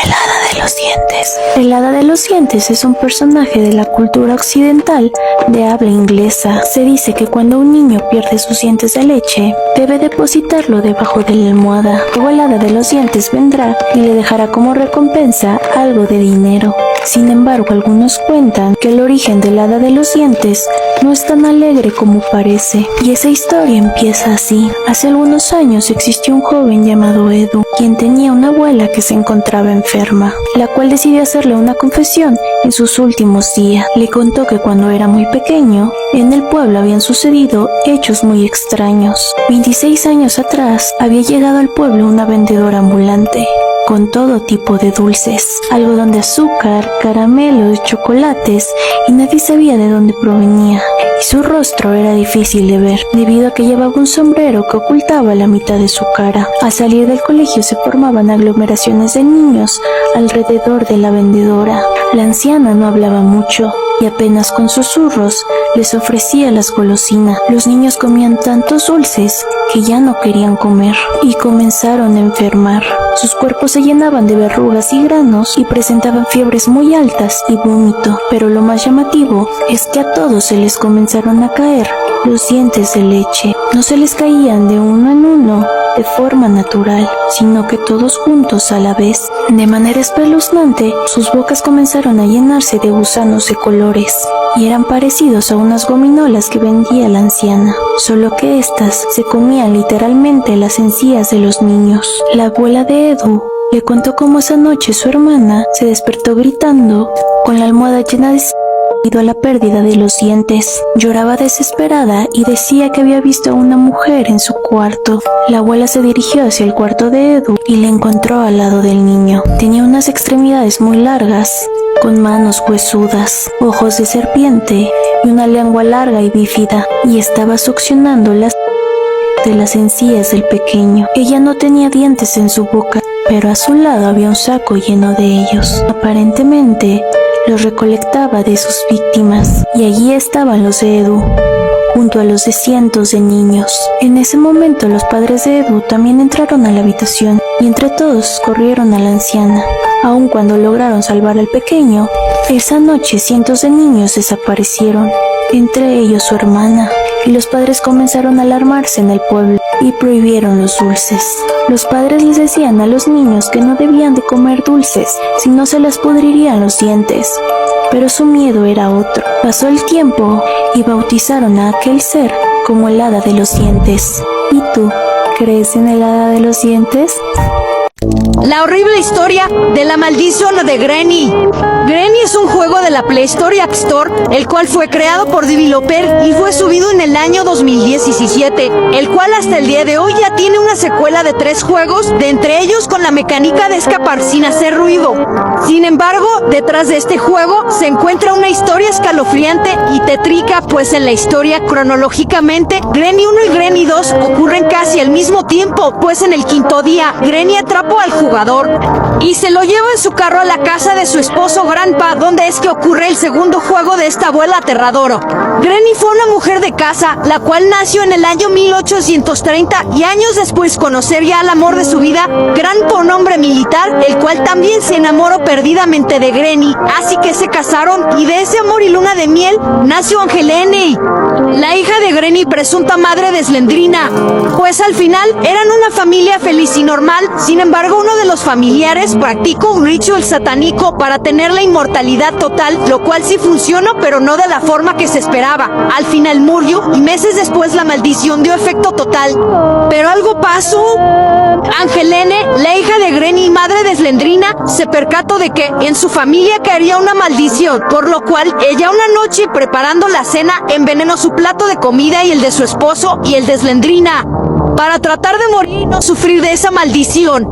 El Hada de los Dientes. El Hada de los Dientes es un personaje de la cultura occidental de habla inglesa. Se dice que cuando un niño pierde sus dientes de leche, debe depositarlo debajo de la almohada. Luego el Hada de los Dientes vendrá y le dejará como recompensa algo de dinero. Sin embargo, algunos cuentan que el origen del Hada de los Dientes no es tan alegre como parece, y esa historia empieza así. Hace algunos años existió un joven llamado Edu, quien tenía una abuela que se encontraba enferma. la cual decidió hacerle una confesión en sus últimos días. Le contó que cuando era muy pequeño, en el pueblo habían sucedido hechos muy extraños. 26 años atrás, había llegado al pueblo una vendedora ambulante con todo tipo de dulces, algodón de azúcar, caramelos, chocolates, y nadie sabía de dónde provenía. Y su rostro era difícil de ver, debido a que llevaba un sombrero que ocultaba la mitad de su cara. Al salir del colegio se formaban aglomeraciones de niños alrededor de la vendedora. La anciana no hablaba mucho, y apenas con susurros les ofrecía las golosinas. Los niños comían tantos dulces que ya no querían comer, y comenzaron a enfermar. Sus cuerpos se llenaban de verrugas y granos y presentaban fiebres muy altas y vómito. Pero lo más llamativo es que a todos se les comenzaron a caer los dientes de leche. No se les caían de uno en uno de forma natural, sino que todos juntos a la vez. De manera espeluznante, sus bocas comenzaron a llenarse de gusanos de colores, y eran parecidos a unas gominolas que vendía la anciana, solo que estas se comían literalmente las encías de los niños. La abuela de Edu le contó cómo esa noche su hermana se despertó gritando, con la almohada llena de debido a la pérdida de los dientes. Lloraba desesperada y decía que había visto a una mujer en su cuarto. La abuela se dirigió hacia el cuarto de Edu y le encontró al lado del niño. Tenía unas extremidades muy largas, con manos huesudas, ojos de serpiente y una lengua larga y bífida, y estaba succionando las de las encías del pequeño. Ella no tenía dientes en su boca, pero a su lado había un saco lleno de ellos. Aparentemente, los recolectaba de sus víctimas, y allí estaban los de Edu, junto a los de cientos de niños. En ese momento los padres de Edu también entraron a la habitación, y entre todos corrieron a la anciana. Aun cuando lograron salvar al pequeño, esa noche cientos de niños desaparecieron, entre ellos su hermana, y los padres comenzaron a alarmarse en el pueblo y prohibieron los dulces. Los padres les decían a los niños que no debían de comer dulces, si no se les pudrirían los dientes. Pero su miedo era otro. Pasó el tiempo y bautizaron a aquel ser como el hada de los dientes. ¿Y tú, crees en el hada de los dientes? La horrible historia de la maldición de Granny. Granny es un juego de la Play Store y App Store, el cual fue creado por Developer y fue subido en el año 2017, el cual hasta el día de hoy ya tiene una secuela de 3 juegos, de entre ellos con la mecánica de escapar sin hacer ruido. Sin embargo, detrás de este juego se encuentra una historia escalofriante y tétrica, pues en la historia, cronológicamente, Granny 1 y Granny 2 ocurren casi al mismo tiempo, pues en el quinto día, Granny atrapó al jugador y se lo lleva en su carro a la casa de su esposo Grandpa, donde es que ocurre el segundo juego de esta abuela aterradora. Granny fue una mujer de casa, la cual nació en el año 1830 y años después conocería al amor de su vida, Grandpa, un hombre militar, el cual también se enamoró perdidamente de Granny, así que se casaron y de ese amor y luna de miel nació Angelene, la hija de Granny, presunta madre de Slendrina, pues al final eran una familia feliz y normal. Sin embargo, uno de los familiares practicó un ritual satánico para tener la inmortalidad total, lo cual sí funcionó, pero no de la forma que se esperaba. Al final murió y meses después la maldición dio efecto total. Pero algo pasó. Angelene, la hija de Granny y madre de Slendrina, se percató de que en su familia caería una maldición, por lo cual ella una noche, preparando la cena, envenenó su plato de comida y el de su esposo y el de Slendrina, para tratar de morir y no sufrir de esa maldición.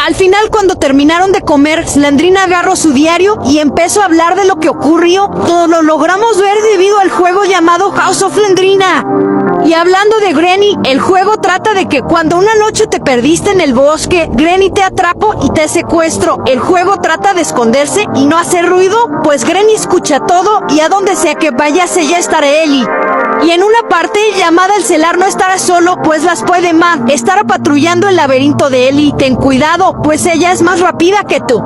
Al final, cuando terminaron de comer, Slendrina agarró su diario y empezó a hablar de lo que ocurrió. Todo lo logramos ver debido al juego llamado House of Slendrina. Y hablando de Granny, el juego trata de que cuando una noche te perdiste en el bosque, Granny te atrapó y te secuestró. El juego trata de esconderse y no hacer ruido, pues Granny escucha todo y a donde sea que vayas ella estará Ellie. Y en una parte llamada el celar no estará solo, pues las puede estará patrullando el laberinto de Ellie. Ten cuidado, pues ella es más rápida que tú.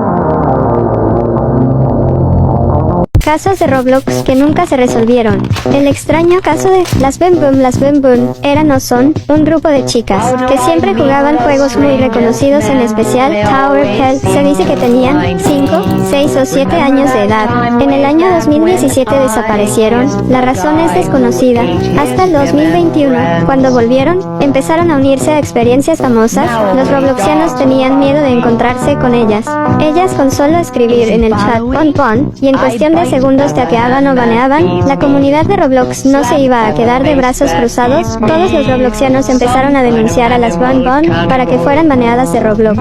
Casos de Roblox que nunca se resolvieron. El extraño caso de las Boom Boom. Las Boom Boom eran o son un grupo de chicas que siempre jugaban juegos muy reconocidos, en especial Tower Hell. Se dice que tenían 5, 6 o 7 años de edad. En el año 2017 desaparecieron. La razón es desconocida hasta el 2021, cuando volvieron. empezaron a unirse a experiencias famosas, los robloxianos tenían miedo de encontrarse con ellas. Ellas con solo escribir en el chat pon pon, y en cuestión de segundos te hackeaban o baneaban, la comunidad de Roblox no se iba a quedar de brazos cruzados, todos los robloxianos empezaron a denunciar a las pon pon para que fueran baneadas de Roblox.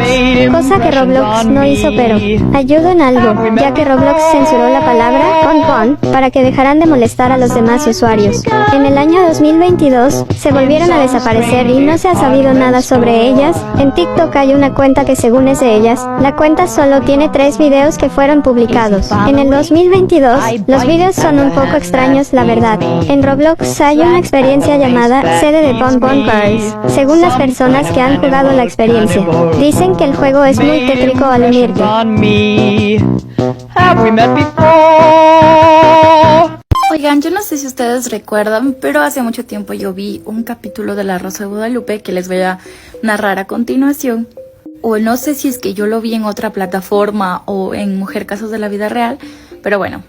Cosa que Roblox no hizo, pero ayudó en algo, ya que Roblox censuró la palabra pon pon para que dejaran de molestar a los demás usuarios. En el año 2022, se volvieron a desaparecer y no se ha sabido nada sobre ellas. En TikTok hay una cuenta que según es de ellas, la cuenta solo tiene 3 videos que fueron publicados. En el 2022, los videos son un poco extraños, la verdad. En Roblox hay una experiencia llamada sede de Pon Pon Girls, según las personas que han jugado la experiencia. Dicen que el juego es muy tétrico al unirte. Oigan, yo no sé si ustedes recuerdan, pero hace mucho tiempo yo vi un capítulo de La Rosa de Guadalupe que les voy a narrar a continuación. O no sé si es que yo lo vi en otra plataforma o en Mujer Casos de la Vida Real, pero bueno,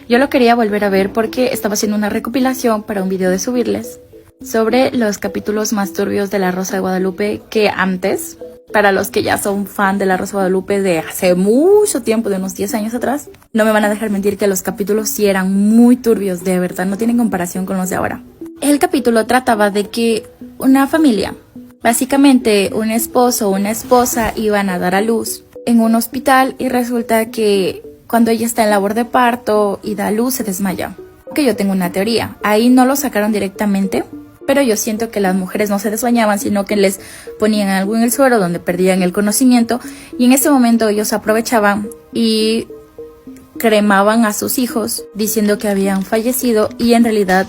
yo lo quería volver a ver porque estaba haciendo una recopilación para un video de subirles sobre los capítulos más turbios de La Rosa de Guadalupe que antes. Para los que ya son fan de La Rosa de Guadalupe de hace mucho tiempo, de unos 10 años atrás, no me van a dejar mentir que los capítulos sí eran muy turbios, de verdad, no tienen comparación con los de ahora. El capítulo trataba de que una familia, básicamente un esposo o una esposa, iban a dar a luz en un hospital y resulta que cuando ella está en labor de parto y da a luz se desmaya. Que yo tengo una teoría, ahí no lo sacaron directamente, pero yo siento que las mujeres no se desmayaban, sino que les ponían algo en el suero donde perdían el conocimiento y en ese momento ellos aprovechaban y cremaban a sus hijos diciendo que habían fallecido y en realidad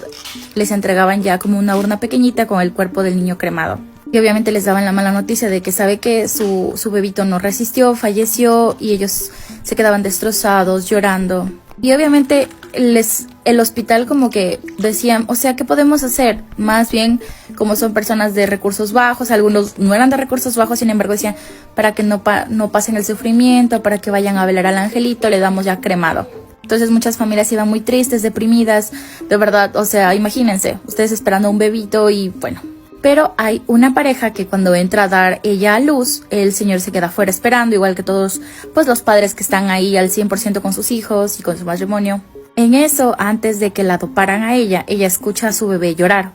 les entregaban ya como una urna pequeñita con el cuerpo del niño cremado. Y obviamente les daban la mala noticia de que sabe que su bebito no resistió, falleció y ellos se quedaban destrozados, llorando. Y obviamente el hospital como que decían, o sea, ¿qué podemos hacer? Más bien, como son personas de recursos bajos, algunos no eran de recursos bajos, sin embargo decían, para que no pasen el sufrimiento, para que vayan a velar al angelito, le damos ya cremado. Entonces muchas familias iban muy tristes, deprimidas, de verdad, o sea, imagínense, ustedes esperando a un bebito y bueno. Pero hay una pareja que cuando entra a dar ella a luz, el señor se queda afuera esperando, igual que todos pues los padres que están ahí al 100% con sus hijos y con su matrimonio. En eso, antes de que la doparan a ella escucha a su bebé llorar.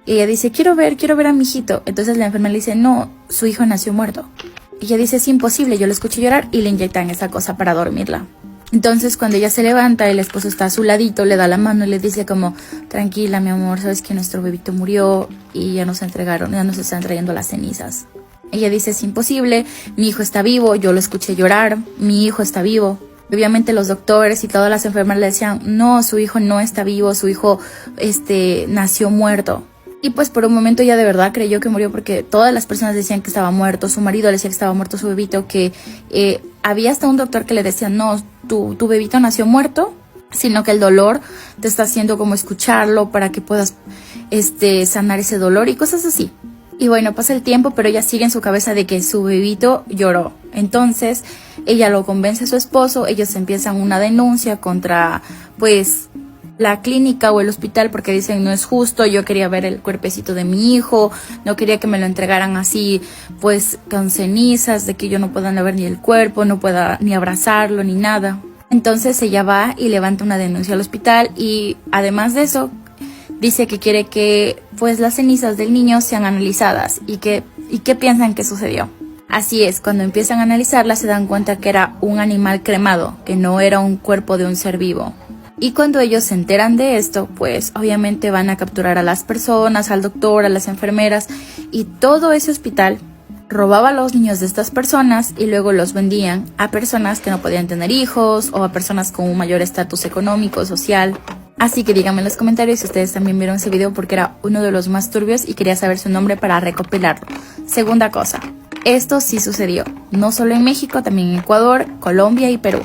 Y ella dice, quiero ver a mi hijito. Entonces la enfermera le dice, no, su hijo nació muerto. Y ella dice, es imposible, yo lo escuché llorar y le inyectan esa cosa para dormirla. Entonces cuando ella se levanta, el esposo está a su ladito, le da la mano y le dice como, tranquila mi amor, sabes que nuestro bebito murió y ya nos están trayendo las cenizas. Ella dice, es imposible, mi hijo está vivo, yo lo escuché llorar, mi hijo está vivo. Obviamente los doctores y todas las enfermeras le decían, no, su hijo no está vivo, su hijo nació muerto. Y pues por un momento ella de verdad creyó que murió porque todas las personas decían que estaba muerto, su marido le decía que estaba muerto su bebito, que había hasta un doctor que le decía, no, tu bebito nació muerto, sino que el dolor te está haciendo como escucharlo para que puedas sanar ese dolor y cosas así. Y bueno, pasa el tiempo, pero ella sigue en su cabeza de que su bebito lloró. Entonces ella lo convence a su esposo, ellos empiezan una denuncia contra pues la clínica o el hospital porque dicen no es justo, yo quería ver el cuerpecito de mi hijo, no quería que me lo entregaran así pues con cenizas, de que yo no pueda ver ni el cuerpo, no pueda ni abrazarlo ni nada. Entonces ella va y levanta una denuncia al hospital y además de eso dice que quiere que pues las cenizas del niño sean analizadas y qué piensan que sucedió. Así es, cuando empiezan a analizarlas se dan cuenta que era un animal cremado, que no era un cuerpo de un ser vivo. Y cuando ellos se enteran de esto, pues obviamente van a capturar a las personas, al doctor, a las enfermeras y todo ese hospital robaba a los niños de estas personas y luego los vendían a personas que no podían tener hijos o a personas con un mayor estatus económico, social. Así que díganme en los comentarios si ustedes también vieron ese video porque era uno de los más turbios y quería saber su nombre para recopilarlo. Segunda cosa, esto sí sucedió, no solo en México, también en Ecuador, Colombia y Perú.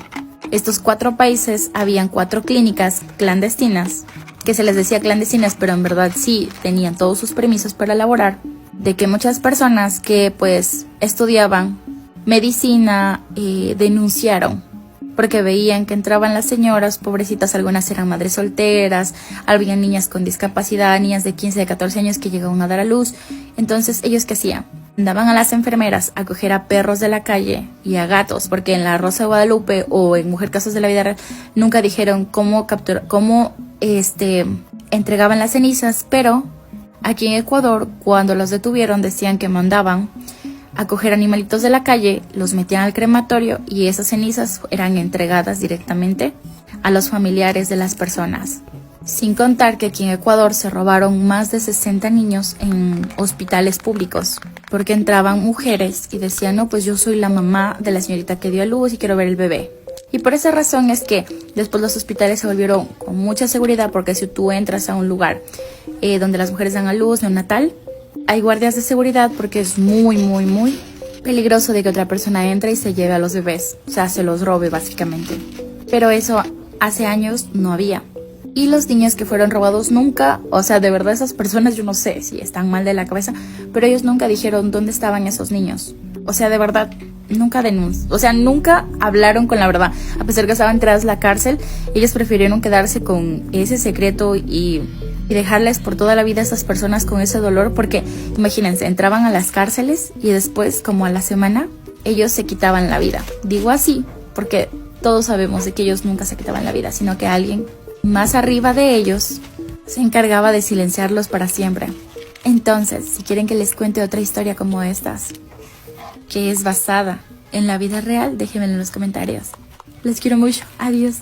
Estos 4 países habían 4 clínicas clandestinas, que se les decía clandestinas, pero en verdad sí tenían todos sus permisos para laborar, de que muchas personas que pues estudiaban medicina denunciaron, porque veían que entraban las señoras, pobrecitas, algunas eran madres solteras, había niñas con discapacidad, niñas de 15, de 14 años que llegaban a dar a luz, Entonces, ¿ellos qué hacían? Mandaban a las enfermeras a coger a perros de la calle y a gatos, porque en La Rosa de Guadalupe o en Mujer Casos de la Vida Real nunca dijeron cómo entregaban las cenizas, pero aquí en Ecuador, cuando los detuvieron, decían que mandaban a coger animalitos de la calle, los metían al crematorio y esas cenizas eran entregadas directamente a los familiares de las personas. Sin contar que aquí en Ecuador se robaron más de 60 niños en hospitales públicos, porque entraban mujeres y decían, no, pues yo soy la mamá de la señorita que dio a luz y quiero ver el bebé. Y por esa razón es que después los hospitales se volvieron con mucha seguridad, porque si tú entras a un lugar donde las mujeres dan a luz, neonatal, hay guardias de seguridad porque es muy, muy, muy peligroso de que otra persona entre y se lleve a los bebés, o sea, se los robe básicamente. Pero eso hace años no había. Y los niños que fueron robados nunca, o sea, de verdad esas personas yo no sé si están mal de la cabeza, pero ellos nunca dijeron dónde estaban esos niños. O sea, de verdad, nunca nunca hablaron con la verdad. A pesar que estaban tras la cárcel, ellos prefirieron quedarse con ese secreto y dejarles por toda la vida a esas personas con ese dolor, porque imagínense, entraban a las cárceles y después, como a la semana, ellos se quitaban la vida. Digo así porque todos sabemos de que ellos nunca se quitaban la vida, sino que alguien más arriba de ellos se encargaba de silenciarlos para siempre. Entonces, si quieren que les cuente otra historia como estas, que es basada en la vida real, déjenmelo en los comentarios. Les quiero mucho. Adiós.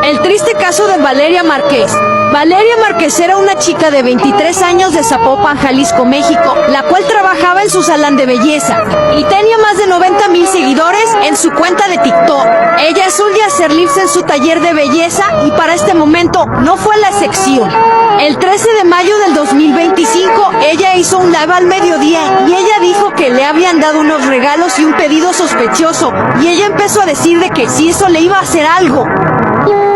El triste caso de Valeria Márquez. Valeria Márquez era una chica de 23 años de Zapopan, Jalisco, México, la cual trabajaba en su salón de belleza y tenía más de 90,000 seguidores en su cuenta de TikTok. Ella solía hacer lives en su taller de belleza y para este momento no fue la excepción. El 13 de mayo del 2025, ella hizo un live al mediodía y ella dijo que le habían dado unos regalos y un pedido sospechoso, y ella empezó a decir de que si eso le iba a hacer algo.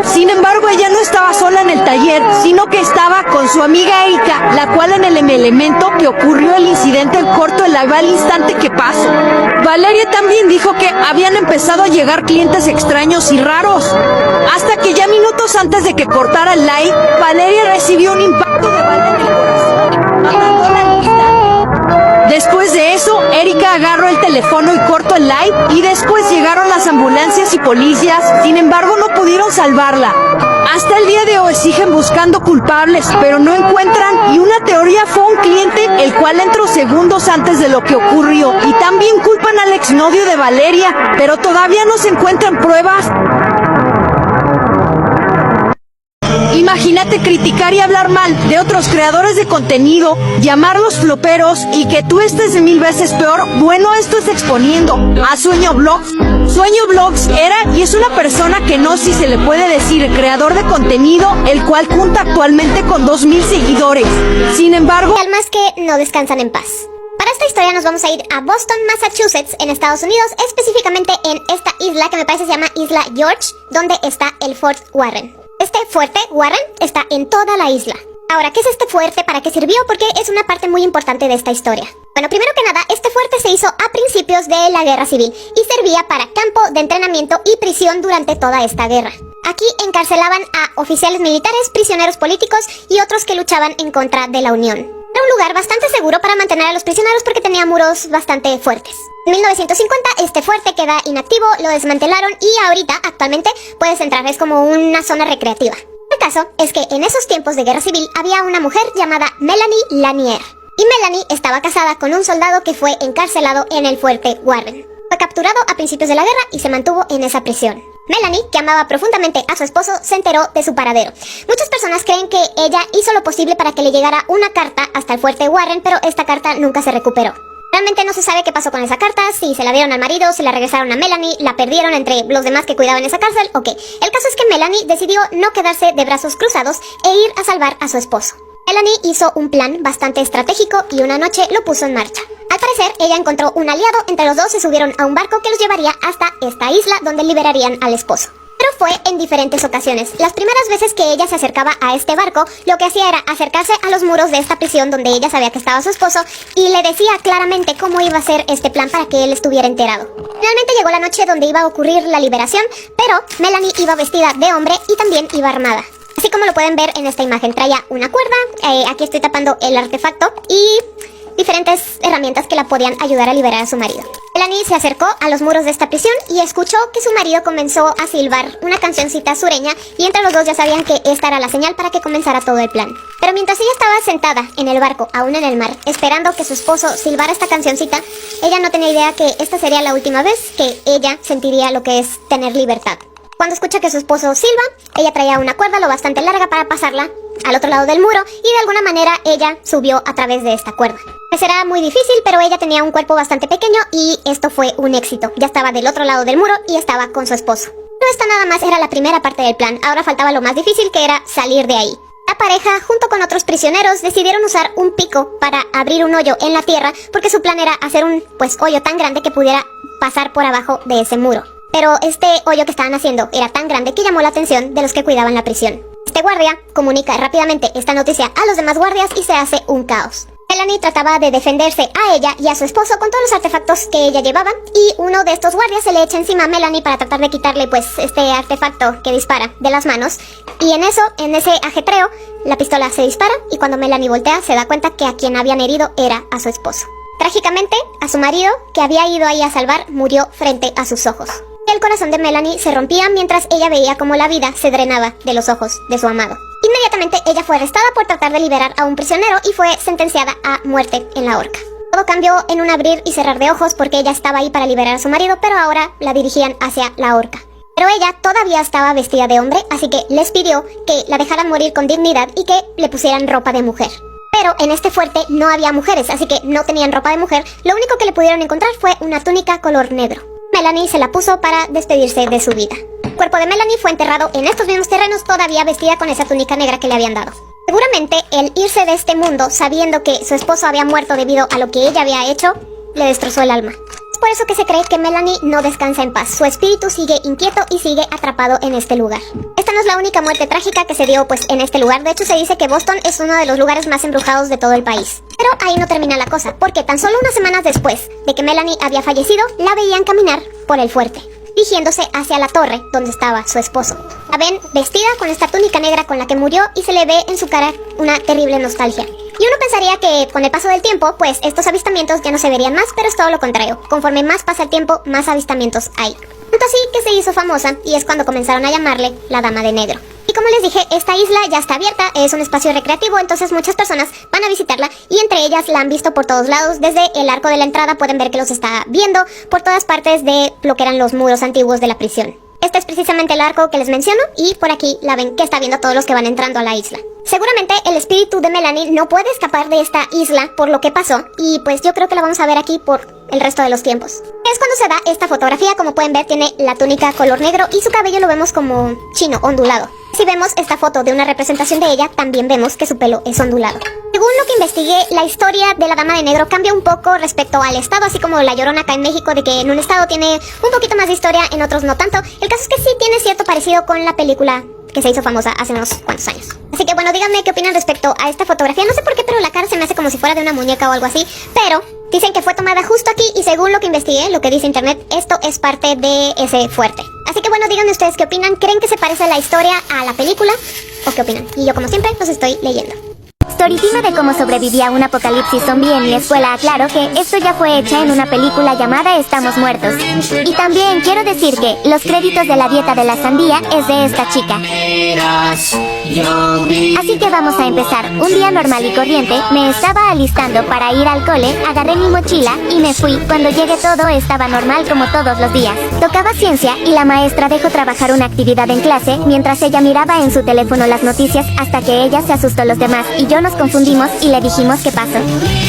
Sin embargo, ella no estaba sola en el taller, sino que estaba con su amiga Erika, la cual en el elemento que ocurrió el incidente corto el live al instante que pasó. Valeria también dijo que habían empezado a llegar clientes extraños y raros, hasta que ya minutos antes de que cortara el live, Valeria recibió un impacto de bala en el corazón, matándola al instante. Después de eso, Erika agarró el teléfono y cortó el live, y después llegaron las ambulancias y policías. Sin embargo, no pudieron salvarla. Hasta el día de hoy siguen buscando culpables, pero no encuentran, y una teoría fue un cliente el cual entró segundos antes de lo que ocurrió, y también culpan al exnovio de Valeria, pero todavía no se encuentran pruebas. Imagínate criticar y hablar mal de otros creadores de contenido, llamarlos floperos y que tú estés de 1000 veces peor. Bueno, esto es exponiendo a Sueño Vlogs. Sueño Vlogs era y es una persona que no si se le puede decir creador de contenido, el cual cuenta actualmente con 2000 seguidores. Sin embargo, almas que no descansan en paz. Para esta historia nos vamos a ir a Boston, Massachusetts, en Estados Unidos, específicamente en esta isla que me parece se llama Isla George, donde está el Fort Warren. Este fuerte, Warren, está en toda la isla. Ahora, ¿qué es este fuerte? ¿Para qué sirvió? Porque es una parte muy importante de esta historia. Bueno, primero que nada, este fuerte se hizo a principios de la Guerra Civil y servía para campo de entrenamiento y prisión durante toda esta guerra. Aquí encarcelaban a oficiales militares, prisioneros políticos y otros que luchaban en contra de la Unión. Era un lugar bastante seguro para mantener a los prisioneros porque tenía muros bastante fuertes. En 1950 este fuerte queda inactivo, lo desmantelaron y ahorita, actualmente, puedes entrar, es como una zona recreativa. El caso es que en esos tiempos de guerra civil había una mujer llamada Melanie Lanier. Y Melanie estaba casada con un soldado que fue encarcelado en el fuerte Warren. Fue capturado a principios de la guerra y se mantuvo en esa prisión. Melanie, que amaba profundamente a su esposo, se enteró de su paradero. Muchas personas creen que ella hizo lo posible para que le llegara una carta hasta el fuerte Warren, pero esta carta nunca se recuperó. Realmente no se sabe qué pasó con esa carta, si se la dieron al marido, si la regresaron a Melanie, la perdieron entre los demás que cuidaban esa cárcel o qué. El caso es que Melanie decidió no quedarse de brazos cruzados e ir a salvar a su esposo. Melanie hizo un plan bastante estratégico y una noche lo puso en marcha. Al parecer, ella encontró un aliado, entre los dos se subieron a un barco que los llevaría hasta esta isla donde liberarían al esposo. Pero fue en diferentes ocasiones. Las primeras veces que ella se acercaba a este barco, lo que hacía era acercarse a los muros de esta prisión donde ella sabía que estaba su esposo y le decía claramente cómo iba a ser este plan para que él estuviera enterado. Finalmente llegó la noche donde iba a ocurrir la liberación, pero Melanie iba vestida de hombre y también iba armada. Así como lo pueden ver en esta imagen, traía una cuerda, aquí estoy tapando el artefacto y diferentes herramientas que la podían ayudar a liberar a su marido. Melanie se acercó a los muros de esta prisión y escuchó que su marido comenzó a silbar una cancioncita sureña y entre los dos ya sabían que esta era la señal para que comenzara todo el plan. Pero mientras ella estaba sentada en el barco, aún en el mar, esperando que su esposo silbara esta cancioncita, ella no tenía idea que esta sería la última vez que ella sentiría lo que es tener libertad. Cuando escucha que su esposo silba, ella traía una cuerda lo bastante larga para pasarla al otro lado del muro y de alguna manera ella subió a través de esta cuerda. Pues era muy difícil, pero ella tenía un cuerpo bastante pequeño y esto fue un éxito. Ya estaba del otro lado del muro y estaba con su esposo. Pero esta nada más era la primera parte del plan, ahora faltaba lo más difícil, que era salir de ahí. La pareja, junto con otros prisioneros, decidieron usar un pico para abrir un hoyo en la tierra porque su plan era hacer un hoyo tan grande que pudiera pasar por abajo de ese muro. Pero este hoyo que estaban haciendo era tan grande que llamó la atención de los que cuidaban la prisión. Este guardia comunica rápidamente esta noticia a los demás guardias y se hace un caos. Melanie trataba de defenderse a ella y a su esposo con todos los artefactos que ella llevaba y uno de estos guardias se le echa encima a Melanie para tratar de quitarle este artefacto que dispara de las manos y en ese ajetreo, la pistola se dispara y cuando Melanie voltea se da cuenta que a quien habían herido era a su esposo. Trágicamente, a su marido, que había ido ahí a salvar, murió frente a sus ojos. El corazón de Melanie se rompía mientras ella veía cómo la vida se drenaba de los ojos de su amado. Inmediatamente ella fue arrestada por tratar de liberar a un prisionero y fue sentenciada a muerte en la horca. Todo cambió en un abrir y cerrar de ojos porque ella estaba ahí para liberar a su marido, pero ahora la dirigían hacia la horca. Pero ella todavía estaba vestida de hombre, así que les pidió que la dejaran morir con dignidad y que le pusieran ropa de mujer. Pero en este fuerte no había mujeres, así que no tenían ropa de mujer. Lo único que le pudieron encontrar fue una túnica color negro. Melanie se la puso para despedirse de su vida. El cuerpo de Melanie fue enterrado en estos mismos terrenos, todavía vestida con esa túnica negra que le habían dado. Seguramente el irse de este mundo sabiendo que su esposo había muerto debido a lo que ella había hecho, le destrozó el alma. Es por eso que se cree que Melanie no descansa en paz. Su espíritu sigue inquieto y sigue atrapado en este lugar. Esta no es la única muerte trágica que se dio en este lugar. De hecho, se dice que Boston es uno de los lugares más embrujados de todo el país. Pero ahí no termina la cosa, porque tan solo unas semanas después de que Melanie había fallecido, la veían caminar por el fuerte, dirigiéndose hacia la torre donde estaba su esposo. La ven vestida con esta túnica negra con la que murió y se le ve en su cara una terrible nostalgia. Y uno pensaría que con el paso del tiempo, estos avistamientos ya no se verían más, pero es todo lo contrario. Conforme más pasa el tiempo, más avistamientos hay. Tanto así que se hizo famosa y es cuando comenzaron a llamarle la Dama de Negro. Y como les dije, esta isla ya está abierta, es un espacio recreativo, entonces muchas personas van a visitarla y entre ellas la han visto por todos lados. Desde el arco de la entrada pueden ver que los está viendo por todas partes de lo que eran los muros antiguos de la prisión. Este es precisamente el arco que les menciono y por aquí la ven que está viendo a todos los que van entrando a la isla. Seguramente el espíritu de Melanie no puede escapar de esta isla por lo que pasó y yo creo que la vamos a ver aquí por el resto de los tiempos. Es cuando se da esta fotografía, como pueden ver tiene la túnica color negro y su cabello lo vemos como chino, ondulado. Si vemos esta foto de una representación de ella, también vemos que su pelo es ondulado. Según lo que investigué, la historia de la Dama de Negro cambia un poco respecto al estado, así como La Llorona acá en México, de que en un estado tiene un poquito más de historia, en otros no tanto. El caso es que sí tiene cierto parecido con la película que se hizo famosa hace unos cuantos años. Así que díganme qué opinan respecto a esta fotografía. No sé por qué, pero la cara se me hace como si fuera de una muñeca o algo así, pero dicen que fue tomada justo aquí y según lo que investigué, lo que dice internet, esto es parte de ese fuerte. Así que díganme ustedes qué opinan. ¿Creen que se parece la historia a la película? ¿O qué opinan? Y yo como siempre los estoy leyendo. Storytime de cómo sobrevivía un apocalipsis zombie en mi escuela aclaró que esto ya fue hecha en una película llamada Estamos Muertos. Y también quiero decir que los créditos de la dieta de la sandía es de esta chica. Así que vamos a empezar. Un día normal y corriente, me estaba alistando para ir al cole, agarré mi mochila y me fui. Cuando llegué todo estaba normal como todos los días. Tocaba ciencia y la maestra dejó trabajar una actividad en clase mientras ella miraba en su teléfono las noticias hasta que ella se asustó los demás y yo nos confundimos y le dijimos qué pasó.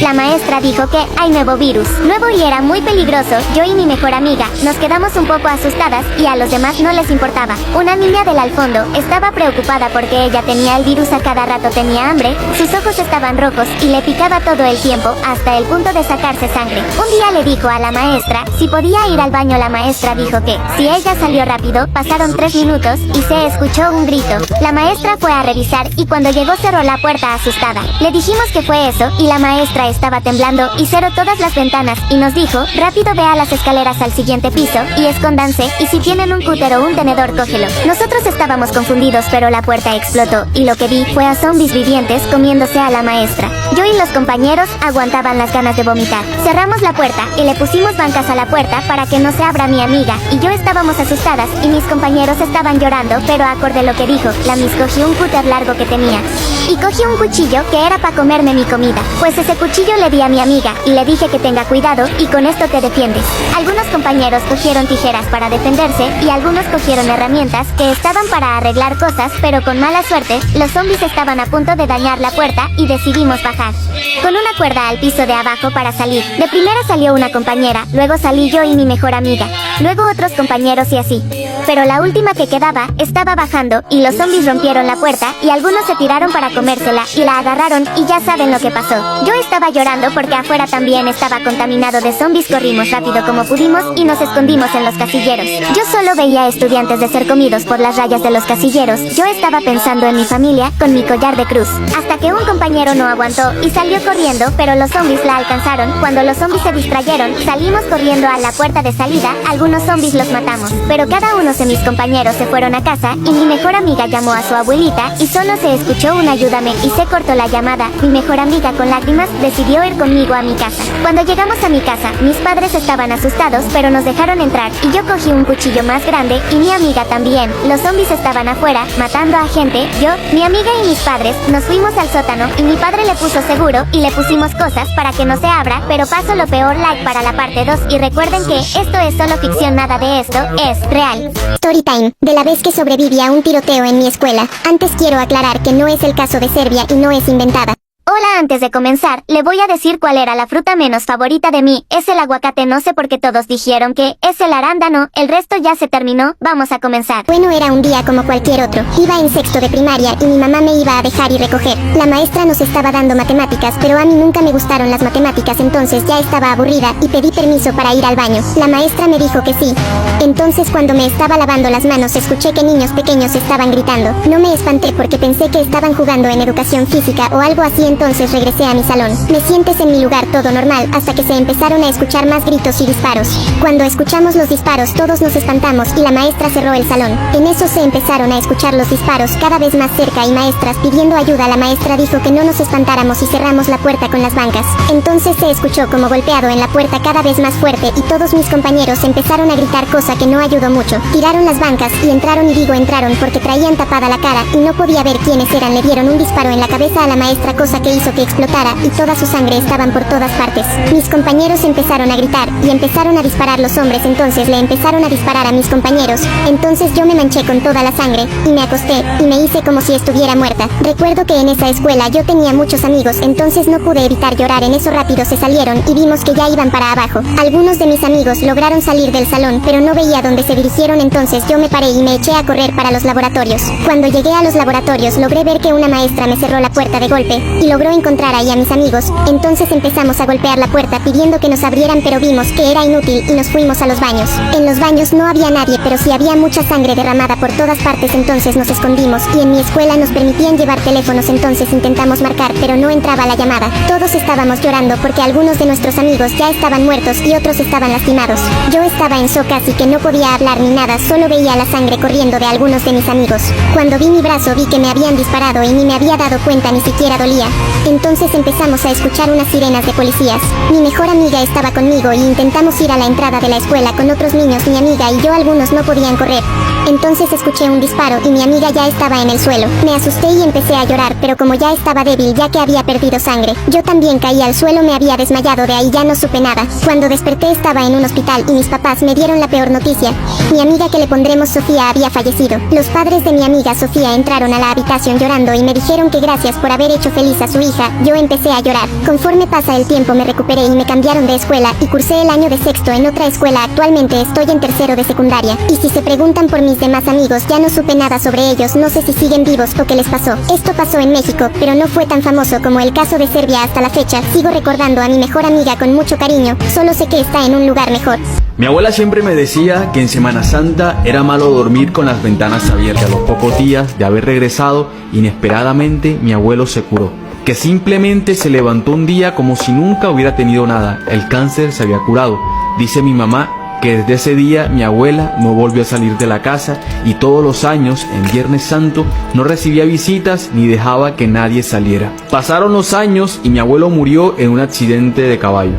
La maestra dijo que hay nuevo virus, nuevo y era muy peligroso. Yo y mi mejor amiga nos quedamos un poco asustadas y a los demás no les importaba. Una niña del al fondo estaba preocupada porque ella tenía el virus, a cada rato tenía hambre, sus ojos estaban rojos y le picaba todo el tiempo hasta el punto de sacarse sangre. Un día le dijo a la maestra si podía ir al baño. La maestra dijo que si ella salió rápido, pasaron 3 minutos y se escuchó un grito. La maestra fue a revisar y cuando llegó cerró la puerta a sus asustada. Le dijimos que fue eso y la maestra estaba temblando y cerró todas las ventanas y nos dijo, rápido ve a las escaleras al siguiente piso y escóndanse y si tienen un cúter o un tenedor cógelo. Nosotros estábamos confundidos pero la puerta explotó y lo que vi fue a zombies vivientes comiéndose a la maestra. Yo y los compañeros aguantaban las ganas de vomitar. Cerramos la puerta y le pusimos bancas a la puerta para que no se abra. Mi amiga y yo estábamos asustadas y mis compañeros estaban llorando, pero acorde lo que dijo, la Miss cogió un cúter largo que tenía y cogí un cuchillo que era para comerme mi comida. Pues ese cuchillo le di a mi amiga y le dije que tenga cuidado y con esto te defiendes. Algunos compañeros cogieron tijeras para defenderse y algunos cogieron herramientas que estaban para arreglar cosas, pero con mala suerte, los zombies estaban a punto de dañar la puerta y decidimos bajar con una cuerda al piso de abajo para salir. De primera salió una compañera, luego salí yo y mi mejor amiga, luego otros compañeros y así. Pero la última que quedaba estaba bajando y los zombies rompieron la puerta y algunos se tiraron para comérsela y la agarraron y ya saben lo que pasó. Yo estaba llorando porque afuera también estaba contaminado de zombies. Corrimos rápido como pudimos y nos escondimos en los casilleros. Yo solo veía estudiantes de ser comidos por las rayas de los casilleros. Yo estaba pensando en mi familia con mi collar de cruz. Hasta que un compañero no aguantó y salió corriendo, pero los zombies la alcanzaron. Cuando los zombies se distrayeron, salimos corriendo a la puerta de salida. Algunos zombies los matamos, pero cada uno de mis compañeros se fueron a casa y mi mejor amiga llamó a su abuelita y solo se escuchó un ayúdame y se cortó la llamada. Mi mejor amiga con lágrimas decidió ir conmigo a mi casa. Cuando llegamos a mi casa, mis padres estaban asustados pero nos dejaron entrar y yo cogí un cuchillo más grande y mi amiga también. Los zombies estaban afuera matando a gente. Yo, mi amiga y mis padres nos fuimos al sótano y mi padre le puso seguro y le pusimos cosas para que no se abra, pero paso lo peor. Like para la parte 2 y recuerden que esto es solo ficción, nada de esto es real. Storytime, de la vez que sobreviví a un tiroteo en mi escuela. Antes quiero aclarar que no es el caso de Serbia y no es inventada. Hola, antes de comenzar, le voy a decir cuál era la fruta menos favorita de mí. Es el aguacate, no sé por qué todos dijeron que es el arándano, el resto ya se terminó, vamos a comenzar. Bueno, era un día como cualquier otro. Iba en sexto de primaria y mi mamá me iba a dejar y recoger. La maestra nos estaba dando matemáticas, pero a mí nunca me gustaron las matemáticas, entonces ya estaba aburrida y pedí permiso para ir al baño. La maestra me dijo que sí. Entonces cuando me estaba lavando las manos escuché que niños pequeños estaban gritando. No me espanté porque pensé que estaban jugando en educación física o algo así. Entonces regresé a mi salón. Me sientes en mi lugar, todo normal, hasta que se empezaron a escuchar más gritos y disparos. Cuando escuchamos los disparos todos nos espantamos y la maestra cerró el salón. En eso se empezaron a escuchar los disparos cada vez más cerca y maestras pidiendo ayuda. La maestra dijo que no nos espantáramos y cerramos la puerta con las bancas. Entonces se escuchó como golpeado en la puerta cada vez más fuerte y todos mis compañeros empezaron a gritar, cosa que no ayudó mucho. Tiraron las bancas y entraron, y digo entraron porque traían tapada la cara y no podía ver quiénes eran. Le dieron un disparo en la cabeza a la maestra, cosa que hizo que explotara y toda su sangre estaban por todas partes. Mis compañeros empezaron a gritar y empezaron a disparar los hombres, entonces le empezaron a disparar a mis compañeros. Entonces yo me manché con toda la sangre y me acosté y me hice como si estuviera muerta. Recuerdo que en esa escuela yo tenía muchos amigos, entonces no pude evitar llorar. En eso rápido se salieron y vimos que ya iban para abajo. Algunos de mis amigos lograron salir del salón, pero no veía dónde se dirigieron, entonces yo me paré y me eché a correr para los laboratorios. Cuando llegué a los laboratorios logré ver que una maestra me cerró la puerta de golpe y logró encontrar ahí a mis amigos. Entonces empezamos a golpear la puerta pidiendo que nos abrieran, pero vimos que era inútil y nos fuimos a los baños. En los baños no había nadie, pero sí había mucha sangre derramada por todas partes, entonces nos escondimos y en mi escuela nos permitían llevar teléfonos, entonces intentamos marcar pero no entraba la llamada. Todos estábamos llorando porque algunos de nuestros amigos ya estaban muertos y otros estaban lastimados. Yo estaba en shock, así que no podía hablar ni nada, solo veía la sangre corriendo de algunos de mis amigos. Cuando vi mi brazo vi que me habían disparado y ni me había dado cuenta, ni siquiera dolía. Entonces empezamos a escuchar unas sirenas de policías. Mi mejor amiga estaba conmigo y intentamos ir a la entrada de la escuela con otros niños. Mi amiga y yo, algunos no podían correr. Entonces escuché un disparo y mi amiga ya estaba en el suelo. Me asusté y empecé a llorar, pero como ya estaba débil ya que había perdido sangre, yo también caí al suelo, me había desmayado, de ahí ya no supe nada. Cuando desperté estaba en un hospital y mis papás me dieron la peor noticia. Mi amiga, que le pondremos Sofía, había fallecido. Los padres de mi amiga Sofía entraron a la habitación llorando y me dijeron que gracias por haber hecho feliz a su hija. Yo empecé a llorar. Conforme pasa el tiempo me recuperé y me cambiaron de escuela y cursé el año de sexto en otra escuela. Actualmente estoy en tercero de secundaria. Y si se preguntan por mis demás amigos, ya no supe nada sobre ellos, no sé si siguen vivos o qué les pasó. Esto pasó en México, pero no fue tan famoso como el caso de Serbia hasta la fecha. Sigo recordando a mi mejor amiga con mucho cariño, solo sé que está en un lugar mejor. Mi abuela siempre me decía que en Semana Santa era malo dormir con las ventanas abiertas. A los pocos días de haber regresado, inesperadamente mi abuelo se curó. que simplemente se levantó un día como si nunca hubiera tenido nada. El cáncer se había curado. Dice mi mamá que desde ese día mi abuela no volvió a salir de la casa y todos los años, en Viernes Santo, no recibía visitas ni dejaba que nadie saliera. Pasaron los años y mi abuelo murió en un accidente de caballo.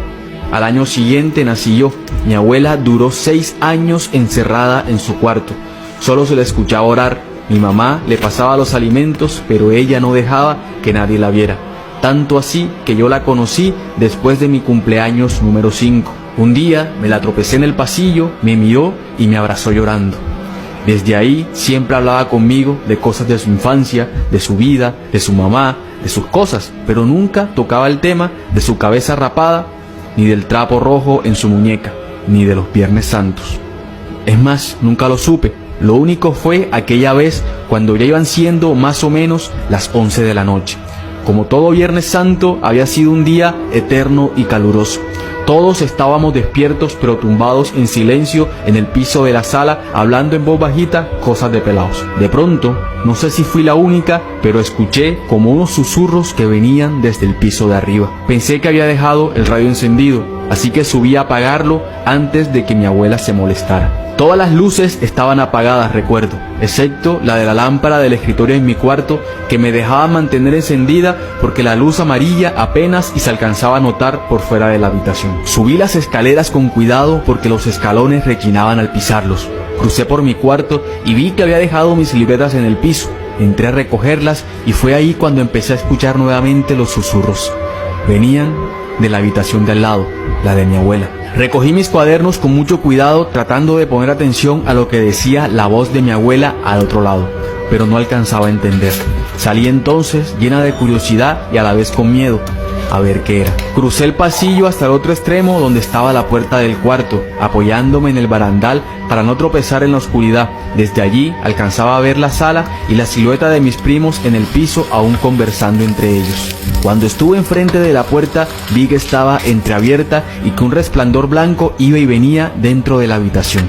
Al año siguiente nací yo. Mi abuela duró 6 años encerrada en su cuarto. Solo se le escuchaba orar. Mi mamá le pasaba los alimentos, pero ella no dejaba que nadie la viera. Tanto así que yo la conocí después de mi cumpleaños número 5. Un día me la tropecé en el pasillo, me miró y me abrazó llorando. Desde ahí siempre hablaba conmigo de cosas de su infancia, de su vida, de su mamá, de sus cosas, pero nunca tocaba el tema de su cabeza rapada, ni del trapo rojo en su muñeca, ni de los Viernes Santos. Es más, nunca lo supe. Lo único fue aquella vez cuando ya iban siendo más o menos las 11 de la noche. Como todo Viernes Santo, había sido un día eterno y caluroso. Todos estábamos despiertos pero tumbados en silencio en el piso de la sala, hablando en voz bajita cosas de pelados. De pronto, no sé si fui la única, pero escuché como unos susurros que venían desde el piso de arriba. Pensé que había dejado el radio encendido, así que subí a apagarlo antes de que mi abuela se molestara. Todas las luces estaban apagadas, recuerdo, excepto la de la lámpara del escritorio en mi cuarto, que me dejaba mantener encendida porque la luz amarilla apenas y se alcanzaba a notar por fuera de la habitación. Subí las escaleras con cuidado porque los escalones rechinaban al pisarlos. Crucé por mi cuarto y vi que había dejado mis libretas en el piso. Entré a recogerlas y fue ahí cuando empecé a escuchar nuevamente los susurros. Venían de la habitación de al lado, la de mi abuela. Recogí mis cuadernos con mucho cuidado, tratando de poner atención a lo que decía la voz de mi abuela al otro lado, pero no alcanzaba a entender. Salí entonces llena de curiosidad y a la vez con miedo, a ver qué era. Crucé el pasillo hasta el otro extremo donde estaba la puerta del cuarto, apoyándome en el barandal para no tropezar en la oscuridad. Desde allí alcanzaba a ver la sala y la silueta de mis primos en el piso aún conversando entre ellos. Cuando estuve enfrente de la puerta vi que estaba entreabierta y que un resplandor blanco iba y venía dentro de la habitación.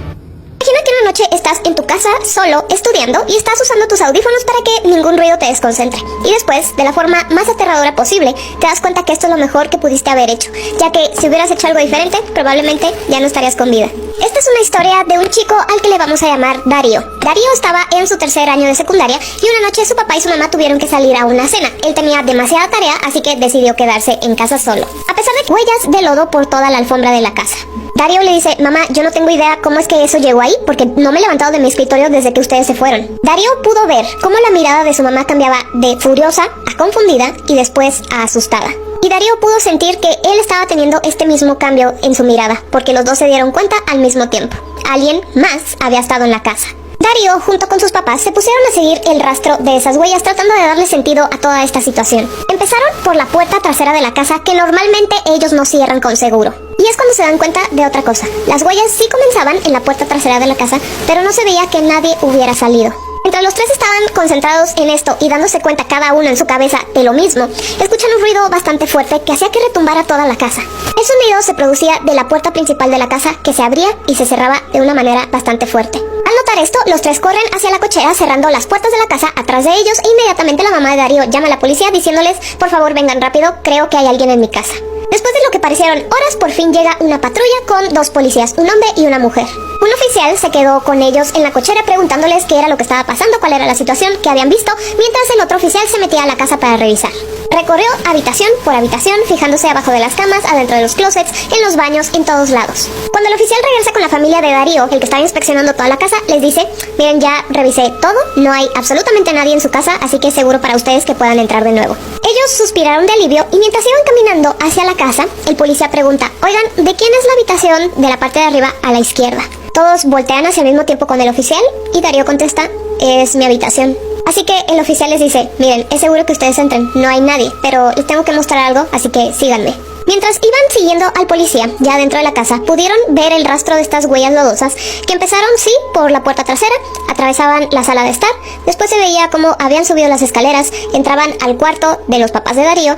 Imagina que una noche estás en tu casa solo estudiando y estás usando tus audífonos para que ningún ruido te desconcentre. Y después, de la forma más aterradora posible, te das cuenta que esto es lo mejor que pudiste haber hecho, ya que si hubieras hecho algo diferente, probablemente ya no estarías con vida. Esta es una historia de un chico al que le vamos a llamar Darío. Darío estaba en su 3er año de secundaria y una noche su papá y su mamá tuvieron que salir a una cena. Él tenía demasiada tarea, así que decidió quedarse en casa solo, a pesar de huellas de lodo por toda la alfombra de la casa. Darío le dice: mamá, yo no tengo idea cómo es que eso llegó ahí, porque no me he levantado de mi escritorio desde que ustedes se fueron. Darío pudo ver cómo la mirada de su mamá cambiaba de furiosa a confundida y después a asustada. Y Darío pudo sentir que él estaba teniendo este mismo cambio en su mirada, porque los dos se dieron cuenta al mismo tiempo. Alguien más había estado en la casa. Darío, junto con sus papás, se pusieron a seguir el rastro de esas huellas, tratando de darle sentido a toda esta situación. Empezaron por la puerta trasera de la casa, que normalmente ellos no cierran con seguro. Y es cuando se dan cuenta de otra cosa. Las huellas sí comenzaban en la puerta trasera de la casa, pero no se veía que nadie hubiera salido. Mientras los tres estaban concentrados en esto y dándose cuenta cada uno en su cabeza de lo mismo, escuchan un ruido bastante fuerte que hacía que retumbara toda la casa. El sonido se producía de la puerta principal de la casa, que se abría y se cerraba de una manera bastante fuerte. Al notar esto, los tres corren hacia la cochera, cerrando las puertas de la casa atrás de ellos, e inmediatamente la mamá de Darío llama a la policía diciéndoles: por favor, vengan rápido, creo que hay alguien en mi casa. Después de lo que parecieron horas, por fin llega una patrulla con 2 policías, un hombre y una mujer. Un oficial se quedó con ellos en la cochera preguntándoles qué era lo que estaba pasando, cuál era la situación que habían visto, mientras el otro oficial se metía a la casa para revisar. Recorrió habitación por habitación, fijándose abajo de las camas, adentro de los closets, en los baños, en todos lados. Cuando el oficial regresa con la familia de Darío, el que estaba inspeccionando toda la casa, les dice: miren, ya revisé todo, no hay absolutamente nadie en su casa, así que es seguro para ustedes que puedan entrar de nuevo. Ellos suspiraron de alivio y mientras iban caminando hacia la casa, el policía pregunta: oigan, ¿de quién es la habitación de la parte de arriba a la izquierda? Todos voltean hacia el mismo tiempo con el oficial y Darío contesta: es mi habitación. Así que el oficial les dice: miren, es seguro que ustedes entren, no hay nadie, pero les tengo que mostrar algo, así que síganme. Mientras iban siguiendo al policía, ya dentro de la casa, pudieron ver el rastro de estas huellas lodosas, que empezaron, sí, por la puerta trasera, atravesaban la sala de estar, después se veía cómo habían subido las escaleras, entraban al cuarto de los papás de Darío,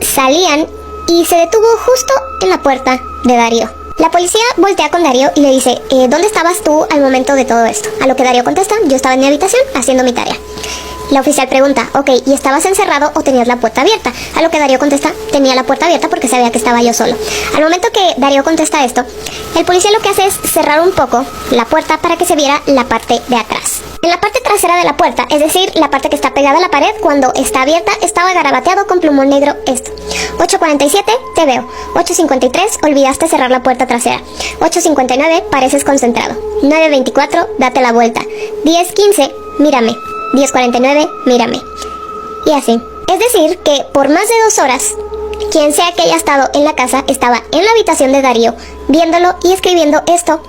salían y se detuvo justo en la puerta de Darío. La policía voltea con Darío y le dice: ¿dónde estabas tú al momento de todo esto? A lo que Darío contesta: yo estaba en mi habitación haciendo mi tarea. La oficial pregunta, ok, ¿y estabas encerrado o tenías la puerta abierta? A lo que Darío contesta, tenía la puerta abierta porque sabía que estaba yo solo. Al momento que Darío contesta esto, el policía lo que hace es cerrar un poco la puerta para que se viera la parte de atrás. En la parte trasera de la puerta, es decir, la parte que está pegada a la pared, cuando está abierta, estaba garabateado con plumón negro esto: 8:47, te veo. 8:53, olvidaste cerrar la puerta trasera. 8:59, pareces concentrado. 9:24, date la vuelta. 10:15, mírame. 10:49, mírame. Y así. Es decir, que por más de 2 horas, quien sea que haya estado en la casa estaba en la habitación de Darío, viéndolo y escribiendo esto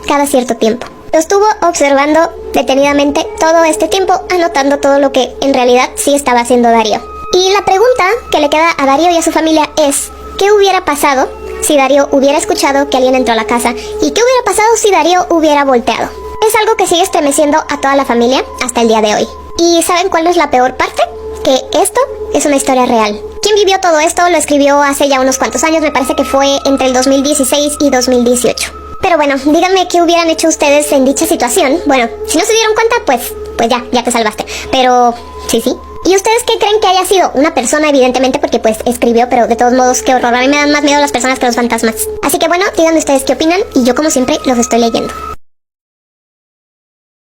cada cierto tiempo. Lo estuvo observando detenidamente todo este tiempo, anotando todo lo que en realidad sí estaba haciendo Darío. Y la pregunta que le queda a Darío y a su familia es, ¿qué hubiera pasado si Darío hubiera escuchado que alguien entró a la casa? ¿Y qué hubiera pasado si Darío hubiera volteado? Es algo que sigue estremeciendo a toda la familia hasta el día de hoy. ¿Y saben cuál es la peor parte? Que esto es una historia real. Quien vivió todo esto lo escribió hace ya unos cuantos años, me parece que fue entre el 2016 y 2018. Pero bueno, díganme qué hubieran hecho ustedes en dicha situación. Bueno, si no se dieron cuenta, pues ya te salvaste. Pero sí. ¿Y ustedes qué creen que haya sido? Una persona, evidentemente, porque pues escribió, pero de todos modos, qué horror. A mí me dan más miedo las personas que los fantasmas. Así que bueno, díganme ustedes qué opinan y yo como siempre los estoy leyendo.